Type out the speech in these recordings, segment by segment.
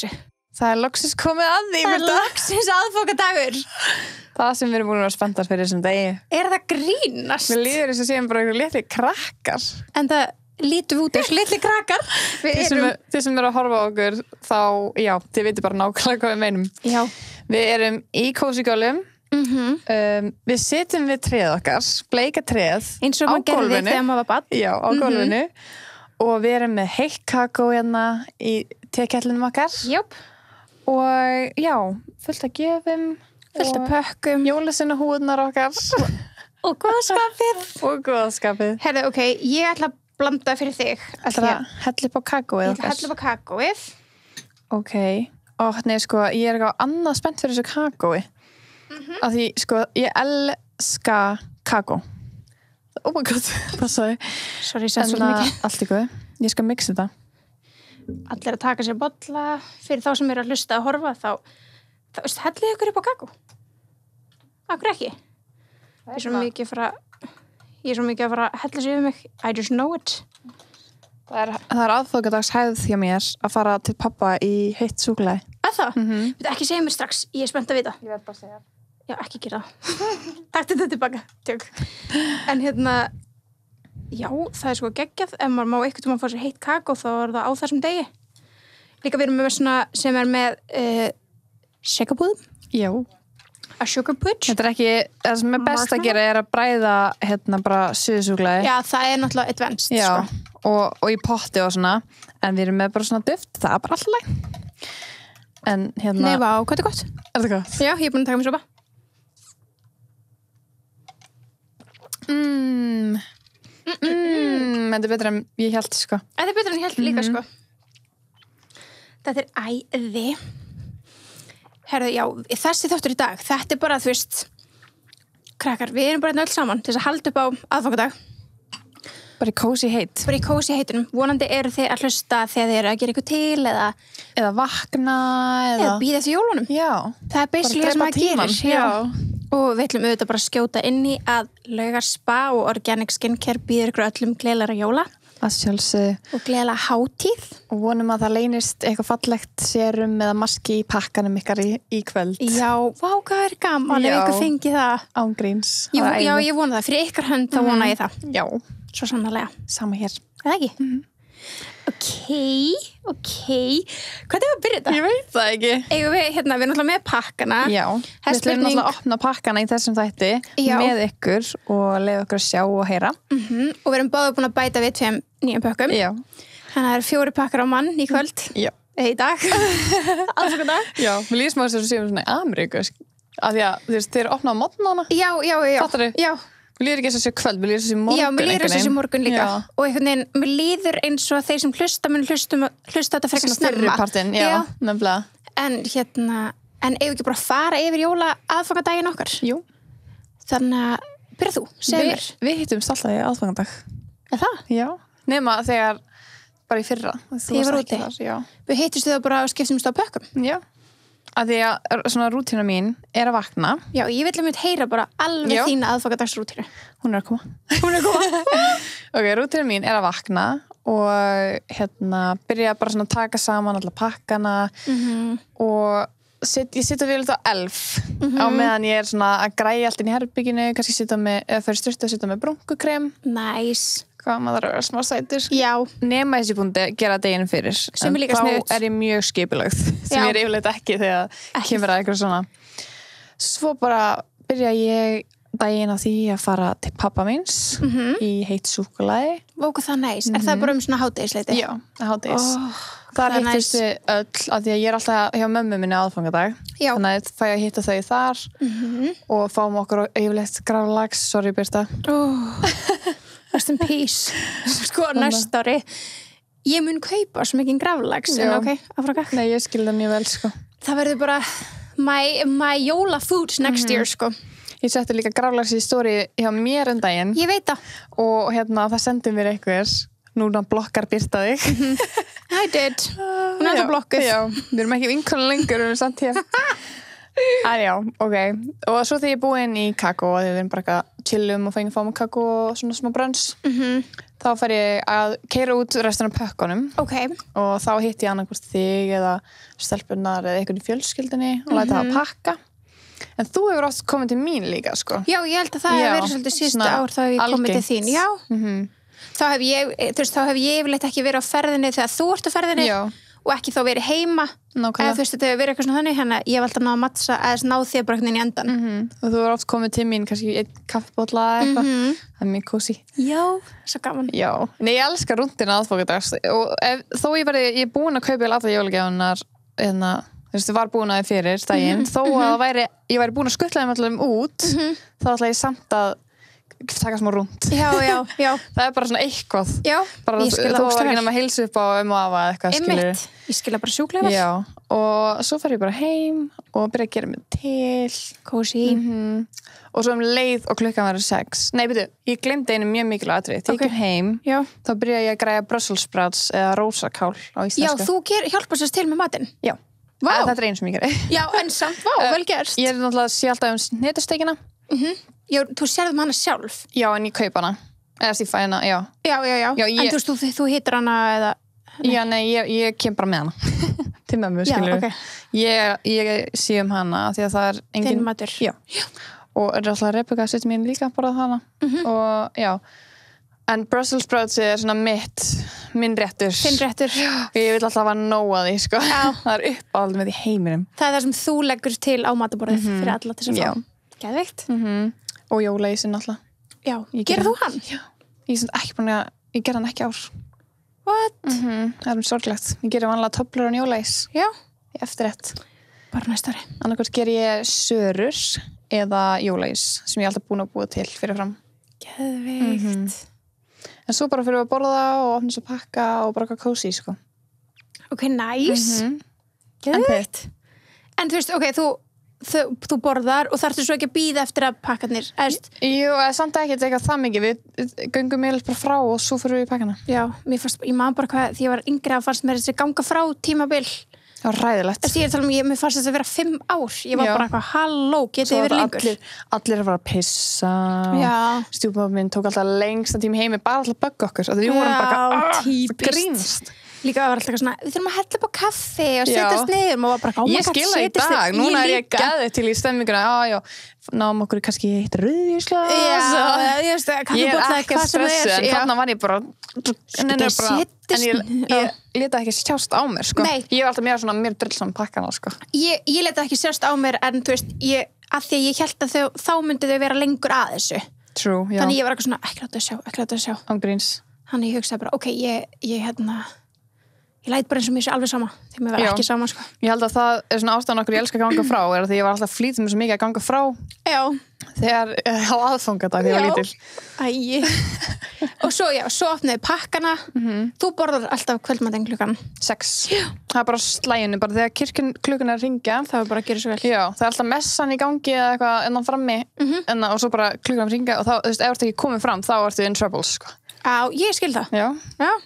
þessu. Það loksins komið að því. Það loksins aðfokadagur. Það sem við erum búin að vera spenntar fyrir þessum degi. Það grínast? Mér líður þess að séum bara einhver litli krakkar. En það lítum út eins litli krakkar. Þið sem eru að horfa á okkur, þá, já, þið veitir bara nákvæmlega hvað við meinum. Já. Við erum í kósigálum. Við sitjum við tréð okkar, bleika tréð eins og maður gerði þegar maður var barn. Já, á gólfinu og við erum með heitt kakó hérna í tekettlinum okkar. Jöp. Og já, fullt af gjöfum, fullt af pökkum, jólasveina húðnar okkar og góðskapið. Herðu, ok, ég ætla að blanda fyrir þig. Ætla að hella upp á kakóið okkar. Ég ætla að hella upp á kakóið. Ok, og sko, ég er eitthvað annað spennt fyrir þessu kakói. Af því, sko, ég elska kakó. Oh my god, passaði. Sorry, sætt svo mikið. Allt í góðu. Ég skal mixa þetta. Allir að taka sér bolla. Fyrir þá sem eru að hlusta að horfa, þá hellið ykkur upp á kakó. Akkur ekki. Ég er svo mikið að fara að hella sér yfir mig. I just know it. Það er aðfokadagshægð hjá mér að fara til pappa í heitt súkkulaði. Að það? Þú ekki segja mér strax. Ég er spennt að vita. Ég verð bara að segja. Já, ekki gera það. Takk þetta tilbaka. Tjók. En já, það er sko geggjað. Ef maður má eitthvað til að fá sér heitt kakó, þá er það á þessum degi. Líka við erum með svona sem er með segabúðum. Já. A sugar pudge. Þetta er ekki, það sem er best að gera er að bræða bara suðusúkkulaði. Já, það er náttúrulega advanced. Já, sko. og í potti og svona. En við erum með bara svona duft, það er bara alltaf læg. En Nei, vá, hvað er gott? Er það gott? Já, ég er búin að taka mér sopa. Þetta er betra en ég held, sko. Þetta er betra en ég held líka, sko. Þetta er æði. Herðu, já, þessi þáttur í dag, þetta er bara, þú veist, krakkar, við erum bara öll saman til þess að halda upp á aðfangadag. Bara í kósi heitt. Bara í kósi heitunum. Vonandi eru þið að hlusta þegar þið eru að gera eitthvað til eða vakna eða bíða eftir jólunum. Já. Það er basically það sem maður gerir. Já. Og við ætlum auðvitað bara að skjóta inn í að Laugarspa og Organic Skincare býður ykkur öllum gleðilegra jóla. Að sjálfsögðu. Og gleðilega hátíð. Og vonum að það leynist eitthvað fallegt sérum eða maski í pakkanum ykkar í kvöld. Já, vá, hvað er gaman ef ykkur fengi það. Án gríns. Já, ég vona það. Fyrir ykkar hönd þá vona ég það. Já. Svo sannarlega. Sama hér. Eða ekki? Ok. Hvað er að byrja þetta? Ég veit það ekki. Eigum við, við erum náttúrulega með pakkana. Já. Við ætlum náttúrulega að opna pakkana í þessum þætti með ykkur og leiða okkur að sjá og heyra. Og við erum báðið búin að bæta við 2 nýjum pökkum. Já. Þannig að það eru 4 pakkar á mann í kvöld. Já. Eða í dag. Aðfangadag. Já, við lýsum að þessu séum svona í Ameríku. Af því að þeir eru opnað á morgnana. Já. Fattar þau? Já. Mér líður ekki eins og þessi kvöld, mér líður þessi morgun. Já, mér líður þessi morgun líka. Já. Og einhvern veginn, mér líður eins og þeir sem hlusta þetta frekar snemma. Fyrripartinn, já, nefnilega. En eigum ekki bara að fara yfir jóla aðfangadaginn okkar? Jú. Þannig að, byrja þú, segðu mér. Við hittumst alltaf í aðfangadag. Er það? Já. Nema þegar, bara í fyrra. Þegar ég var úti? Já. Við hittumst þau bara og skiptumst á pökkum? Já. Að því að svona rútína mín er að vakna. Já, ég vil að heyra bara alveg þína aðfangadagsrútínu. Hún er að koma. Ok, rútína mín er að vakna og byrja bara svona að taka saman alla pakkana og ég sitta við á elf á meðan ég er svona að græja allt inn í herbygginu, kannski fyrir styrstu að sitta með brúnkukrem. Nice. Hvað maður er smá sætur. Já. Nema þessi búndi gera deginum fyrir. Sem er líka sniðugt. Þá er ég mjög skipulögð. Sem ég er yfirleitt ekki þegar kemur að eitthvað svona. Svo bara byrja ég daginn á því að fara til pappa míns í heitt súkkulaði. Vóku það næs. Er það bara svona hádegisleiti? Já, hátegis. Þar hittist við öll, af því að ég er alltaf hjá mömmu minni aðfangadag. Já. Þannig að fæ ég að hitta þau þar og fáum okkur yfirleitt grálags. Sorry, Birta. Rest in peace. Sko, næsta ári ég mun kaupa svo mikið gravlags en ok, afraka. Nei, ég skil það mjög vel, sko. Það verður bara my jóla foods next year, sko. Ég setti líka gravlags í story hjá mér daginn. Ég veit það. Og það sendi mér einhvers. Núna blokkar Birta þig. I did. Hún er það blokkuð. Já, við erum ekki vinkonu lengur, við erum samt hér. Já, ok. Og svo þegar ég er búin í kakó og við erum bara að chillum og fengið fá mig kakó og svona smá brönns. Þá fer ég að keyra út restina af pökkunum. Ok. Og þá hitti ég annarkvort þig eða stelpunnar eða einhvern í fjölskyldunni og læta það að pakka. En þú hefur oft komið til mín líka, sko. Já, ég held að það hefur verið svolítið síðustu ár þá hef ég komið til þín. Já. Þá hef ég, þá hef ég yfirleitt ekki verið á ferðinni þegar þú ert á ferðinni og ekki þá verið heima. Eða þetta hefur verið eitthvað svona þannig, hérna ég hef alltaf náð að mattsa eða ná þér bara einhvern veginn í endan. Og þú hefur oft komið til mín, kannski einn kaffibólla eða eitthvað. Það er mjög kósí. Já, svo gaman. Já, nei, ég elska rúndina aðfangadags og þó ég er búin að kaupa alltaf jólagjafirnar, þú veist, ég var búin að þið fyrir daginn, þó að ég væri búin að skuttla þeim allir út, þá ætla ég samt að taka smá rúnd. Já. Það er bara svona eitthvað. Já, bara, ég skilja það. Þú var ekki að heilsa upp á og afa eitthvað, skilur. Ég skilja bara sjúklega vel. Já, og svo fer ég bara heim og byrja að gera mig til. Kósí. Og svo leið og klukkan verður 6. Nei, byrju, ég glemdi einu mjög mikilvægt atriði. Þegar ég kem heim, þá byrja ég að græja Brussels sprouts eða rósakál á íslensku. Já, þú hjálpar sér til með matinn. Já. Þetta er einu sem ég geri. Já, en samt, vel gerst. Ég náttúrulega sé alltaf hnetusteikina. Já, þú sérðum hana sjálf. Já, en ég kaup hana. Eða ég fæ hana, já. Já. En þú hittir hana eða... Já, nei, ég kem bara með hana. Til mömmu, skilur. Ég sé hana því að það er engin... Þinn matur. Já. Og alltaf Rebecca setur mín líka bara hana. Og já. En Brussels sprouts er svona minn réttur. Þinn réttur. Og ég vil alltaf hafa nóg að því, sko. Já. Það er uppáhald með í heiminum. Það er það sem þú leggur til á mataborðið fyrir alla til þess að fá. Geðveikt. Og jólaísinn alltaf. Já. Gerðu þú hann? Já. Ég gerði hann ekki ár. What? Það er sorglegt. Ég gerði vanlega töflur og jólaís. Já. Í eftirrétt. Bara næsta ári. Annarkvæmt ger ég sörur eða jólaís sem ég er alltaf búin að búa til fyrir fram. Geðveikt. En svo bara fyrir við að borða og opna svo pakka og bara eitthvað kósí, sko. Ok, nice. Geðveikt. En þú veist, ok, þú borðar og þarftu svo ekki að bíða eftir að pakkarnir. Jú, samt ekki eitthvað það mikið. Við göngum ég bara frá og svo fyrir við í pakkana. Já, ég man bara hvað, því ég var yngri að fannst mér þessi ganga frá tímabil. Það var ræðilegt. Ég er að tala mér fannst þess að vera 5 ár. Ég var bara eitthvað, halló, getið yfir lengur. Allir að fara að pissa. Já. Stjúpamma minn tók alltaf lengsta tíma heimi bara alltaf að bögga okkur. Við vorum bara grínst. Líka var alltaf eitthvað svona, við þurfum að hella upp á kaffi og setjast niður. Maður var bara, ég skil það í dag. Núna er ég gæðið til í stemminguna. Já, náum okkur kannski eitt rauðvísglas. Já, ég veist það. Ég er ekki stressu, en þarna var ég bara... En ég leta ekki sjást á mér, sko. Nei. Ég var alltaf mér drillsam pakkana, sko. Ég leta ekki sjást á mér, en þú veist, að því að ég held að þá myndi þau vera lengur að þessu. True, já. Þannig ég var eitthvað svona, ekki láta að sjá. Ángríns. Þannig ég hugsaði bara, ok, ég læt bara eins og mér sé alveg sama því mér var ekki sama, sko. Ég held að það er svona ástæðan okkur ég elska að ganga frá er að því ég var alltaf flýt mér svo mikið að ganga frá þegar á aðfangadag þegar ég var lítil. Og svo opnaði pakkana. Þú borðar alltaf kvöldmatinn klukkan 6. Það er bara slæginu, bara þegar klukkan er að ringja. Það er bara að gera svo vel. Já, það er alltaf messan í gangi eða eitthvað enn frammi og svo bara klukkan að ringja og þá, þú veist, ef þú ekki komið fram þá ertu in trouble, sko. Já, ég skil það. Já.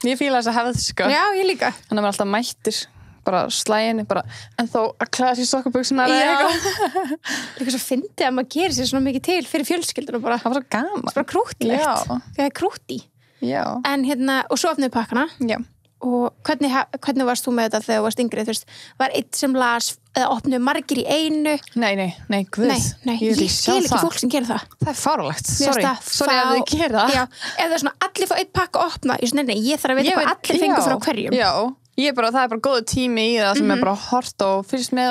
Ég fíla þess að hefð, sko. Já, ég líka. Þannig að maður alltaf mættir bara slæginu, bara, en þó að klæða sér sokkabuxurnar eða eitthvað. Líka svo fyndið að maður gerir sér svona mikið til fyrir fjölskylduna bara. Það var svo gaman. Það er bara krúttlegt. Það er krútti. Já. En og svo opnaði pakkana. Já. Og hvernig varst þú með þetta þegar þú varst yngri, þú veist, var eitt sem las eða opnuðu margir í einu? Nei, guð. Nei, ég skil ekki fólk sem gerir það. Það er fárlegt, sorry að þið gera það. Já, ef það er svona, allir fá eitt pakka að opna, ég þarf að vita hvað allir fengu frá hverjum. Já, það er bara góðu tími í það sem er bara hort og fyrst með,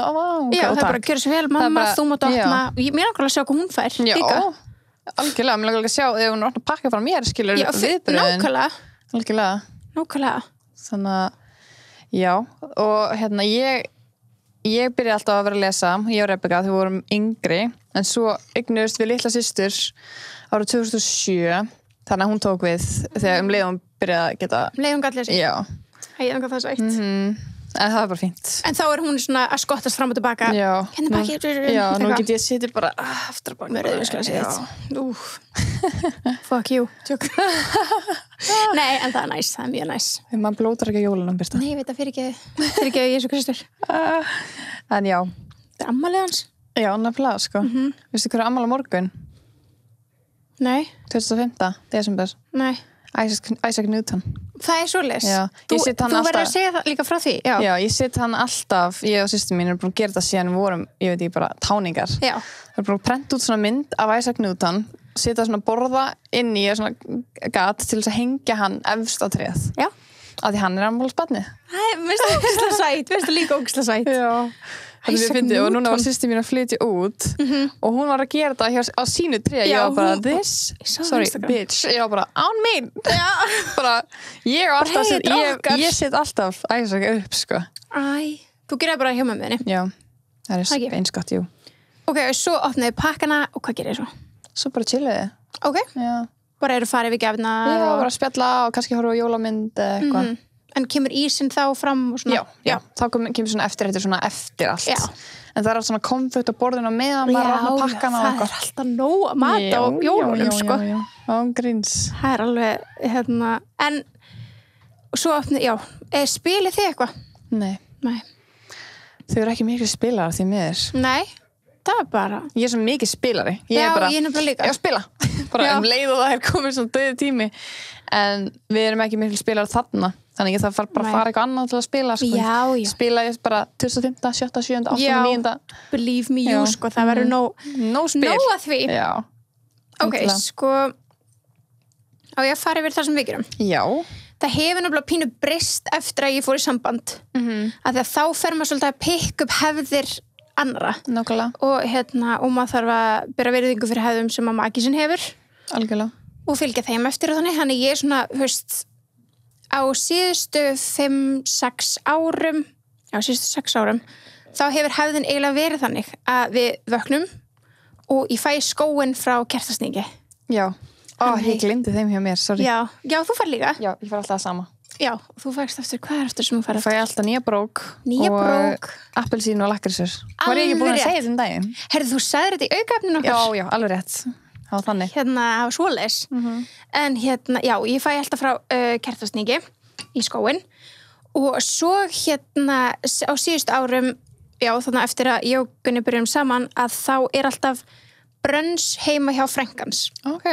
já, það er bara að gera svo vel, mamma, þú mátt opna, mér langar að sjá hvað hún fær, líka. Já, algjörlega, mér langar að sjá, ef hún opna pakka frá mér, skilur viðbröðin. Nákvæmlega. Þannig að, já, og ég byrjaði alltaf að vera að lesa, ég og Rebecca, þegar við vorum yngri, en svo eignuðust við litla systur árið 2007, þannig að hún tók við þegar leiðum byrjaði að geta... Leiðum gæti lesi? Já. Ég það svo eitt. En það er bara fínt. En þá er hún svona að skottast fram og tilbaka. Já. Já, nú get ég sitið bara aftur á baki. Með rauðvísglasið. Fuck you. Nei, en það er næs. Það er mjög næs. Þegar maður blótar ekki á jólunum, Birta. Nei, ég veit að fyrir ekki Jesú Kristur. En já. Það er ammálið hans. Já, nefnilega, sko. Vistu hverju ammál á morgun? Nei, 25. desember nei. Isaac Newton. Það svoleiðis. Já, Þú ég set hann verður alltaf- að segja það líka frá því. Já. Já, ég set hann alltaf, ég og systir mín erum búin að gera þetta síðan við vorum, ég veit ekki, bara táningar. Já. Við erum búin að prenta út svona mynd af Isaac Newton, setja svona borða inn í svona gat til þess að hengja hann efst á tréð. Já. Af því hann er afmælisbarnið. Mér finnst það ógeðslega sætt. Mér finnst það líka ógeðslega sætt. Já. Isaac Og núna var Newton. systir mín að flytja út og hún var að gera þetta á sínu tré. Já, Ég var bara, hún- this, Ég sá það á sorry, Instagram. bitch. Ég var bara, án mín. Já. Bara, ég á alltaf, Hey, okkar. ég set alltaf Isaac upp, sko. Æ. Þú gerir það bara hjá mömmunni. Já, það Ekki. er eins gott, jú. Ok, svo opnaði pakkana og hvað gerir þið svo? Svo bara chilliði. Ok. Já. Bara eru farið við gefnar Já, og... bara að spjalla og kannski horfa á jólamynd eða eitthvað. En kemur ísinn þá fram og svona? Já. Þá kemur svona eftir, þetta er svona eftir allt. Já. En það er allt svona konfekt á borðinu og meðan maður opnar pakkana og það er alltaf nóg að mata á jólunum, sko. Já, án gríns. Það er alveg, en svo opnaði, já, spilið þið eitthvað? Nei, Nei. þau eru ekki mikil spilarar því miður. Nei, það er bara... Ég er svo mikið spilari. Ég Já, er bara, ég er nefnilega líka. Já, spila. bara Já. leið og það er komið svona döði tími. En við erum ekki mikil spilarar þarna. Þannig ég þarf bara að Nei. fara eitthvað annað til að spila, sko. Já, já. Spila ég bara 25., 7., 7., 8., Já. 9. Believe me, you, Já. sko, það verður Nóg spil. nóg að því. Já. Ok, Endilega. sko, á ég að fara yfir það sem við gerum. Já. Það hefur nefnilega pínu breyst eftir að ég fór í samband. Af því að þá fer maður svolítið að pikka upp hefðir annarra. Nákvæmlega. Og maður þarf að bera virðingu fyrir hefðum sem að maki sinn hefur. Algjörlega. Og fylgja þeim eftir og þannig. Þannig ég er svona, höfst, á síðustu 5-6 árum, þá hefur hefðin eiginlega verið þannig að við vöknum og ég fæ skóinn frá kertasningi. Já. Ég glemdi þeim hjá mér, sorry. Já, þú fær líka. Já, ég fær alltaf það sama. Já, þú fækst eftir, hvað er eftir sem þú fær Fæ eftir? alltaf nýja brók. Nýja brók. Og appelsín og lakrísur. Var ég ekki búin að Alveg segja þetta um daginn? Herðu, þú sagðir þetta í aukaefninu Já, okkar? já, alveg rétt. Það var þannig. Það var svoleiðis. En já, ég fæ alltaf frá kertasningi í skóinn og svo á síðustu árum, já, þannig eftir að ég og Gunni byrjum saman að þá er alltaf brönns heima hjá frænkans. Ok.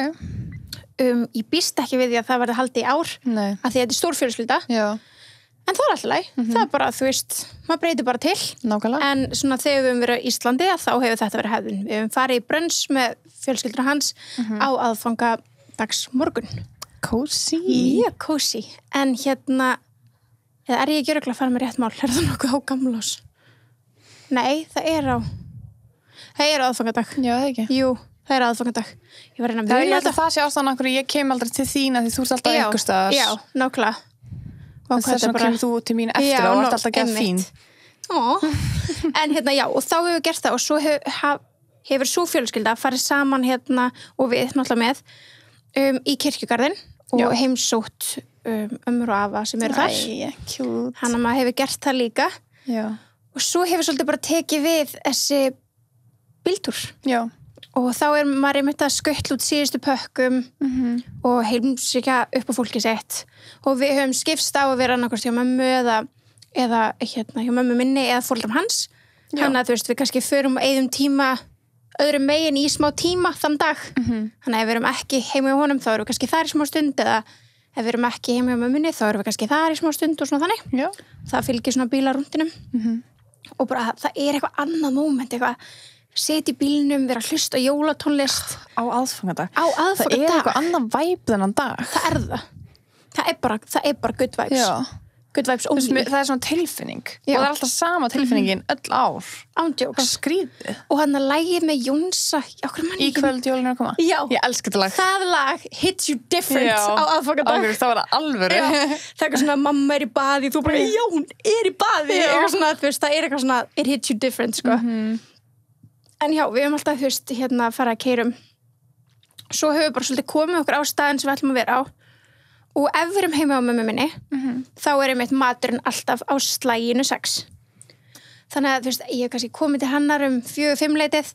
Ég býst ekki við því að það verði haldið í ár Nei. að því að þetta er stór fjölskylda Já, en það er alltaf læg, það er bara, þú veist maður breytir bara til, nákvæmlega. en svona þegar við höfum verið á Íslandi að þá hefur þetta verið hefðin, við höfum farið í brönns með fjölskyldur hans á aðfangadags morgun. Cozy. Mjög kósi, en eða er ég ekki örugglega að fara með rétt mál, er það nokkuð á gamlás? Nei, það er á aðfangadag. Já, það ekki. Jú, það er aðfangadag. Ég var að reyna að Það er muna alltaf það sé ástæðan okkur ég kem aldrei til þín að því þú ert alltaf einhvers staðar. Já, nákvæmlega. Og Þess vegna kemur þú til mín eftir Já, og ert nó- alltaf gett fín. Ó, en já, og þá hefur gert það og svo hefur svo fjölskylda farið saman og við náttúrulega með í kirkjugarðin og Já. heimsótt ömmur og afa sem eru þar. Cute. Þannig að maður hefur gert það líka Já. og svo hefur svolítið bara tekið við þessi bíltúr. Já. Og þá er maður einmitt að skauttla út síðustu pökkum og heimsækja upp á fólki sitt. Og við höfum skipst á að vera annarkvort hjá mömmu eða hjá mömmu minni eða fóreldrum hans. Þannig að þú veist, við kannski förum og eyðum tíma öðrum megin í smá tíma þann dag. Þannig að ef við erum ekki heima hjá honum þá erum við kannski þar í smá stund eða ef við erum ekki heima hjá mömmunni þá erum við kannski þar í smá stund og svona þannig. Já. Það fylgir svona bílarúndinum. Og bara það er eitthvað annað moment, eitthvað setja í bílnum, vera að hlusta á jólatónlist Á aðfangadag. á Það er aðfangadag. eitthvað annan væp þennan dag. Það er það. Það er bara good vibes. Já. Good vibes Þú veist, only. það er svona tilfinning. Já. Og það er alltaf sama tilfinningin öll ár. Það Ándjóks. er skrítið. Og hann að lagið með Jónsa. Okkur mann Í kvöld jólinu að koma. Já. Ég elska þetta lag. Það lag hits you different Já. á aðfangadag. Alveg, það var alvöru. Já. Það er eitthvað svona mamma er í baði, þú bara, já, hún er í baði. Já. Eitthvað svona, þú veist, það er eitthvað svona it hits you different, sko. En já, við höfum alltaf, þú veist, að fara að keyrum. Svo höfum við bara svolítið komið okkur á staðinn sem við ætlum að vera á. Og ef við erum heima á mömmu minni, þá er einmitt maturinn alltaf á slaginu 6. Þannig að, þú veist, ég hef kannski komið til hennar 4-5 leitið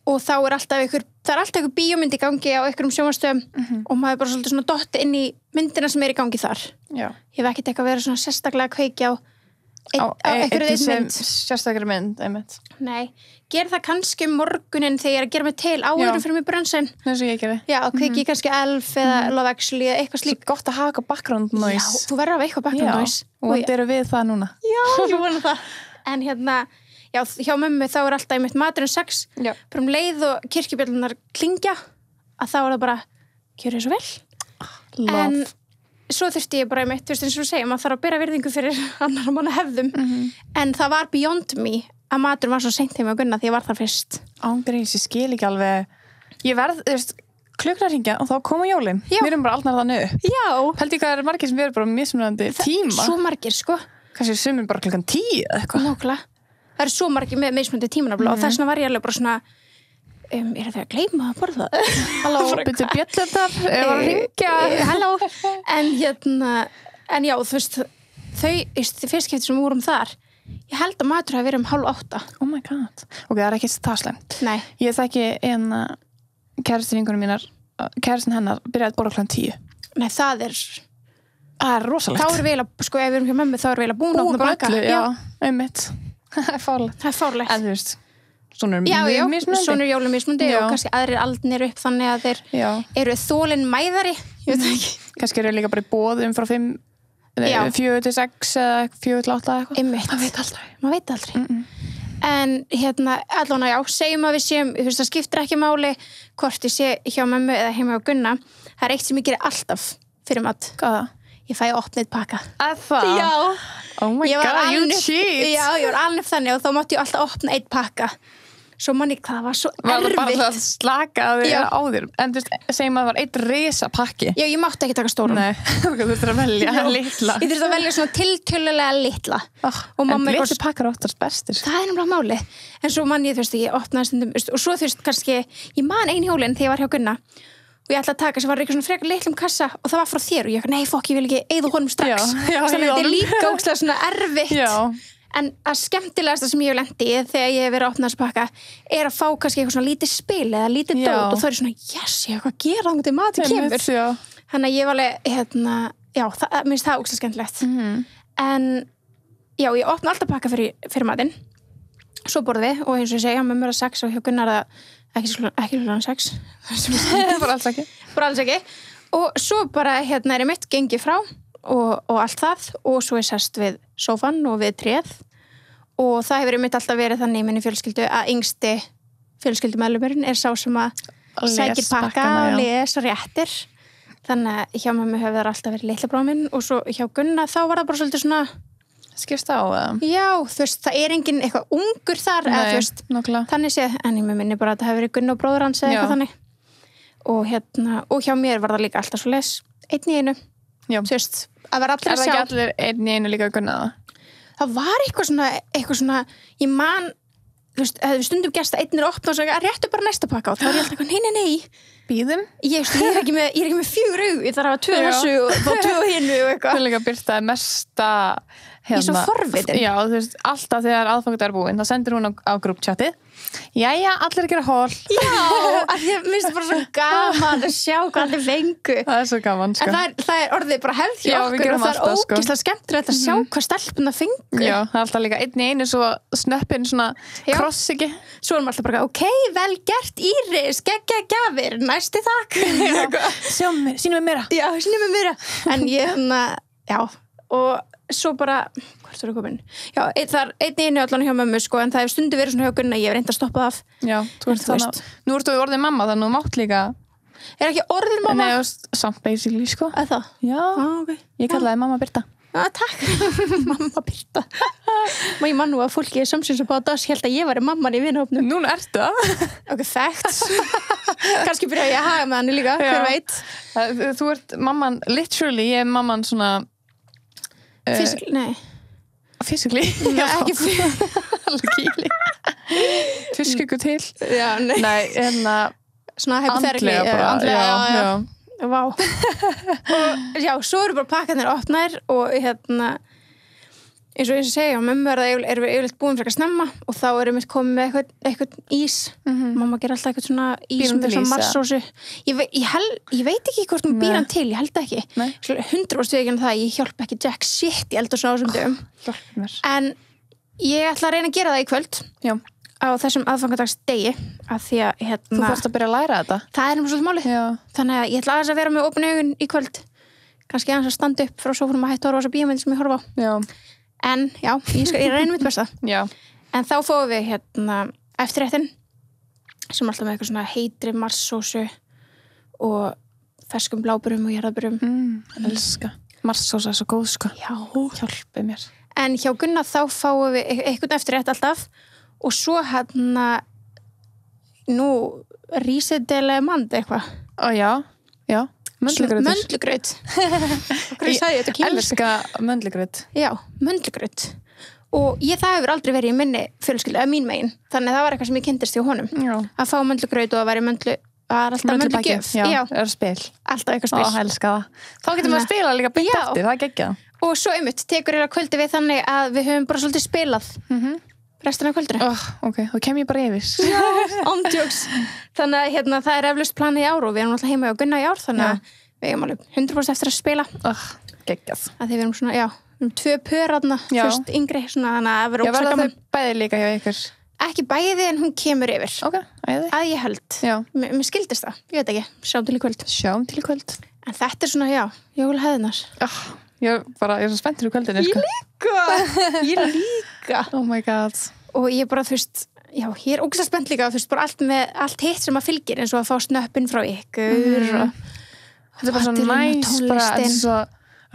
og þá er alltaf einhver bíómynd í gangi á einhverjum sjónvarpsstöðum og maður er bara svolítið svona dotti inn í myndina sem er í gangi þar. Já. Ég hef ekkert eitthvað verið svona sérstaklega að kveikja á einhverju mynd. Sérstakri mynd, einmitt. Nei, ger það kannski morgunin þegar ég er að gera mig til áður fyrir mig brunsin. Eins og ég gerði. Já, kveiki kannski Elf eða Love Actually eða eitthvað slíkt. Gott að hafa eitthvað background noise. Já, þú verður að hafa eitthvað background noise. Og þetta eru við það núna. Já, ég vona það. En já, hjá mömmu þá er alltaf einmitt maturinn 6. Já. Bara leið og kirkjubjöllunar klingja að þá er það bara, gjörðu svo vel. Love. En svo þurfti ég bara einmitt, þú veist eins og þú segir, maður þarf að bera virðingu fyrir annar manna hefðum. En það var beyond me að maturinn var svo seint heim og Gunna því ég var þar fyrst. Ángríns, ég skil ekki alveg. Ég verð, þú veist, klukkan hringja og þá koma jólin. Við erum bara aldnar þannig upp. Já. Held ég hvað er margir sem við erum bara mismunandi tíma. Svo margir, sko. Kannski sumir bara klukkan 10 eða eitthvað. Nákvæmlega. Það eru svo margir með mismunandi tímanafla og þess vegna var ég alveg bara svona er það að gleyma að borða það? Halló, byrju bjöllundar, var að hringja. Halló. En já, þú veist, þau fyrstskipti sem vorum þar, ég held að matur hafi verið 7:30. Oh my god. Ok, það er ekki það slemt. Nei. Ég þekki kærastinningunum mínar, kærastin hennar byrjaði að borða klukkan 10. Nei, það er rosalegt. Þá er við eiginlega, sko, ef við erum hjá mömmu, þá er við eiginlega búin að opna baka. Já, einmitt. Það er fárlegt. Það er fárlegt. En þú veist, svona er mismunandi. Svona er jólum mismunandi og kannski aðrir aldnir upp þannig að þeir eru þólin mæðari, ég veit ekki. Kannski eru líka bara í boðum frá 4 til 6 eða 4 til 8 eitthvað. Einmitt. Maður veit aldrei. En allavega já, segjum að við séum, þú veist, það skiptir ekki máli hvort ég sé hjá mömmu eða heima á Gunna. Það er eitt sem ég gerir alltaf fyrir mat. Hvaða? Ég fæ opnið pakka. Að það? Já. Oh my god, you cheat. Já, ég var alveg þannig og þá mátti ég alltaf opna eitt pakka. Svo manni, það var svo erfitt. Var það bara að slaka á þér? En þú veist, segjum að það var eitt risa pakki. Já, ég mátti ekki taka stórum. Nei, þú þurftir að velja litla. Ég þurfti að velja svona tiltölulega litla. En litli pakkar oftast bestir. Það er náttúrulega máli. En svo manni, þú veist, ég opnaði stundum, og svo þú veist, kannski, ég man ein jólin þegar ég var hjá Gunna og ég ætla að taka sem var eitthvað svona frekar litlum kassa og það var frá þér og ég, nei, fokk, ég vil ekki eyða honum strax. Þannig að þetta er líka ógeðslega svona erfitt. Já. En að skemmtilegasta sem ég hef lent í þegar ég hef verið að opna þessu pakka er að fá kannski eitthvað svona lítið spil eða lítið dót og þá er svona, yes, ég hef eitthvað að gera þannig að matur kemur. Þannig að ég var alveg, já, mér finnst það ógeðslega skemmtilegt. En já, ég opna alltaf pakka fyrir matinn. Svo borðum við og eins og ég segja, mömmu er að 6 og hjá Gunnar ekki klukkan 6. Bara alls ekki. Og svo bara er ég mitt gengið frá og allt það og svo sest við sófan og við tréð og það hefur mitt alltaf verið þannig í minni fjölskyldu að yngsti fjölskyldumeðlumurinn er sá sem að sækir pakka og les og réttir. Þannig að hjá mömmu hefur það alltaf verið litla bróðin minn og svo hjá Gunna þá var það bara svolítið svona skipst á eða? Já, þú veist, það er enginn eitthvað ungur þar eða þú veist, þannig séð, en ég minni bara að það hefur verið Gunna og bróður hans eða eitthvað þannig og hjá mér var það líka alltaf svo les, einn í einu. Já. Þú veist, að vera allir að sjá. Er það ekki allir einn í einu líka að Gunna það? Það var eitthvað svona, ég man, þú veist, að við stundum gerst að einn er opna og svo réttu bara næsta pakka og þá er ég alltaf eitthvað, nei. Bíðum? Ég er ekki með 4 augu, ég þarf að hafa 2 þessu og þá 2 hinnu og eitthvað. Þú líka byrtaði mesta Ég er svo forvitin. Já, þú veist, alltaf þegar aðfangadag er búinn, þá sendir hún á grúppchatið. Jæja, allir að gera hól. Já, af því að minnst bara svo gaman að sjá hvað allir fengu. Það er svo gaman, sko. En það er orðið bara hefð hjá okkur og það er ógeðslega skemmtilegt að sjá hvað stelpuna fengu. Já, það er alltaf líka einn í einu svo snöppin svona kross ekki. Svo erum alltaf bara, ok, vel gert Íris, geggja gjafir, næsti takk. Sýnum við meira. Já, sýnum við meira. En já, og svo bara, hvort voru komin? Já, það er einn einu allan hjá mömmu sko, en það hefur stundu verið svona hjá Gunna, ég hef reynd að stoppa það af. Já, þú veist. Nú ertu orðið mamma, þannig að þú mátt líka. Er ekki orðið mamma? Nei, samt basically, sko. Að það? Já, okay. Ég kallaði mamma Birta. Takk, mamma Birta. Ég man nú að fólki í Samsins og Bátas held að ég væri mamman í vinahópnum. Núna ertu það. Ok, facts. Kannski byrja ég að haga með hann líka, hver veit. Þú ert mamman, literally, ég er mamman svona Physically, nei. Physically? Nei, ekki physically. Tusk ykkur til? Já, nei. Nei, svona hypotherapy. Andlega, já. Vá. Og já, svo eru bara pakkarnir opnær og eins og ég segja, mömmu erum við yfirleitt búin frekar snemma og þá erum við komið með eitthvað ís. Mamma gerir alltaf eitthvað svona ís með svona marsósu. Ég veit ekki hvort hún býr hann til, ég held ekki. 100% ekki það, ég hjálp ekki jack shit í eldur svona ásumdum. Hjálp mér. En ég ætla að reyna að gera það í kvöld. Já. Á þessum aðfangadagsdegi, af því að Þú þarfst að byrja að læra þetta. Það er svolítið málið. Já. Þannig að ég ætla aðeins að vera með opin augun í kvöld. Kannski aðeins að standa upp frá sófanum að hætta að horfa á þessa bíómynd sem ég horfa á. Já. En já, ég reyna mitt besta. Já. En þá fáum við eftirréttin sem alltaf með eitthvað svona heitri marssósu og ferskum bláburum og jarðaburum. Elska. Marssósa er svo góð, sko. Já. Hjálpi mér. En hjá Gunna þá fáum við eitthvað eftirrétt alltaf og svo rísedele mand eitthvað. Já. Möndlugraut. Hvað ég sagði þetta kemur? Elska möndlugraut. Já, möndlugraut. Og það hefur aldrei verið í minni fjölskyldu, eða mín megin. Þannig að það var eitthvað sem ég kynntist hjá honum. Já. Að fá möndlugraut og að vera alltaf möndlugjöf. Já, það er spil. Alltaf eitthvað spil. Ó, elska það. Þá getur maður að spila líka beint eftir, það er geggjað. Og svo tekur kvöldi við þannig að við höfum bara svolítið spilað. Restina af kvöldinu. Ok, þá kem ég bara yfir. Já, ándjóks. Þannig að það er eflaust planið í ár og við erum alltaf heima hjá Gunna í ár, þannig að við erum alveg 100% eftir að spila. Geggjað. Að við erum svona, tvö pör fyrst yngri, svona þannig að vera verða þau bæði líka hjá ykkur? Ekki bæði en hún kemur yfir. Ok, æði. Að ég held. Já. Mér skildist það, ég veit ekki. Sjáum til í kvöld. En þetta er svona, jólahefðinar. Ég er svo spenntur í kvöldinu, sko. Ég líka. Oh my god. Og ég bara, ég er ógeðslega spennt líka, bara allt hitt sem að fylgir, eins og að fá snöppin frá ykkur og þetta er bara svo næs, bara svo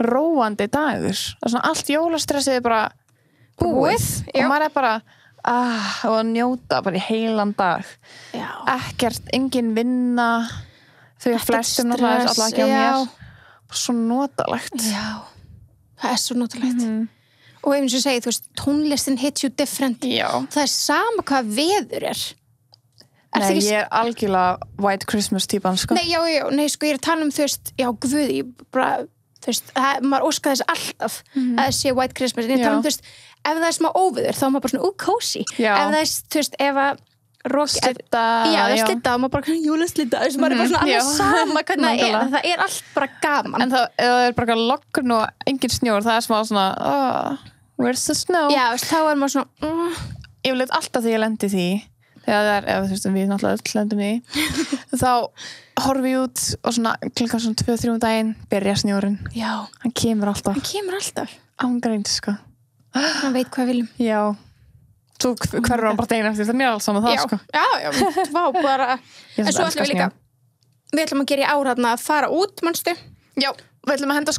róandi dagur. Það er svona allt jólastressið er bara búið og maður er bara og að njóta bara í heilan dag. Já. Ekkert, engin vinna, þau flestum náttúrulega alltaf ekki á mér. Svo notalegt. Já, það er svo notalegt. Og eins og ég segi, tónlistin hits you different. Já. Það er sama hvað veður er. Nei, ég er algjörlega White Christmas típan, sko. Nei, sko, ég er að tala guð, maður óskar þess alltaf að það sé White Christmas. En ég tala ef það er smá óveður, þá er maður bara svona cozy. Ef það er, ef að slita. Slita og maður bara jólaslita, maður er bara svona alveg sama hvernig það er allt bara gaman. En ef það er bara logn og engin snjór, það er smá svona where's the snow? Já, þá er maður svona Ég vil eitthvað alltaf því ég lendi því þegar það er, við náttúrulega öll lendum því þá horfi ég út og svona klukkan svona 2-3 daginn byrja snjórinn. Já. Hann kemur alltaf. Ángreins, sko. Hann veit hvað við viljum. Já. Svo hverfur hann bara deginn eftir, það er mér alls saman það, sko. Já, bara. En svo ætlum við líka, við ætlum að gera í ár að fara út, manstu? Já, við ætlum að henda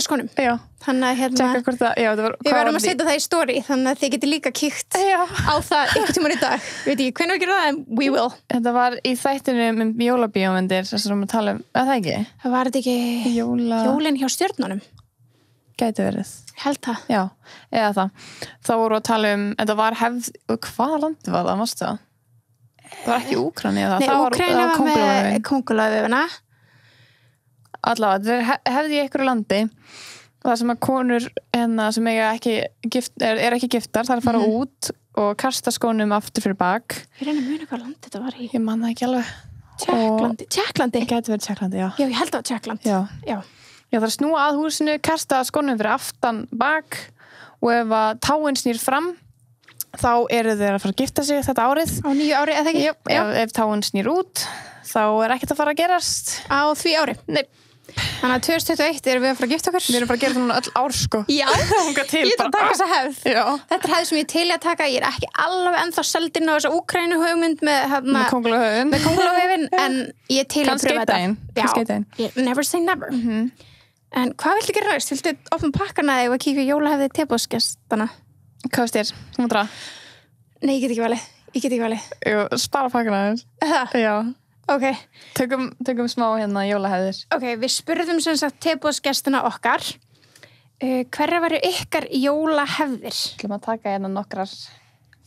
skónum. Já. Þannig að tjekka hvort það, við verðum að setja það í story, þannig að þið getur líka kíkt á það einhvern tímann í dag. Við veit ekki hvernig við gerum það, en we will. Þetta var í þættinum jólabíómyndir, þess að við tala það ekki? Það var þetta ekki jólin hjá stjörnunum. Gæti verið. Held það. Já, eða það. Þá voru að tala þetta var hvaða landi var það, mástu það? Það var ekki Úkraína eða það? Nei, Úkraína var með kóngulóarvefina. Allavega, þetta hefði í einhverju landi og það sem að konur sem er ekki giftar, það er að fara út og kasta skónum aftur fyrir bak. Ég reyna að muna hvað land þetta var í. Ég man það ekki alveg. Tékklandi? Gæti verið Tékklandi, já. Já, ég held að það var Tékkland. Já, það er að snúa að húsinu, kasta skónum fyrir aftan bak og ef að táin snýr fram þá eru þeir að fara að gifta sig þetta árið. Á nýju ári, eða ekki? Já. Ef táin snýr út þá er ekkert að fara að gerast. Á því ári? Nei. Þannig að 2021 erum við að fara að gifta okkur. Við erum bara að gera það núna öll ár, sko. Já, ég er að taka þessa hefð. Já. Þetta er hefð sem ég til að taka. Ég er ekki alveg ennþá seldin á þessa Úkraínu hugmynd með kóngulóarvefinn, en ég er til að pröfa þetta. Kannski einn. Never say never. En hvað viltu gera næst? Viltu opna pakkana eða kíkja jólahefði tilboðsgestana? Hvað veist þér? Þú mútt það? Nei, ég get ekki valið. Jú, spara pakkana aðeins. Já. Ok. Tökum smá jólahefðir. Ok, við spurðum sem sagt tilboðsgestina okkar. Hverjar væru ykkar jólahefðir? Við ætlum að taka nokkrar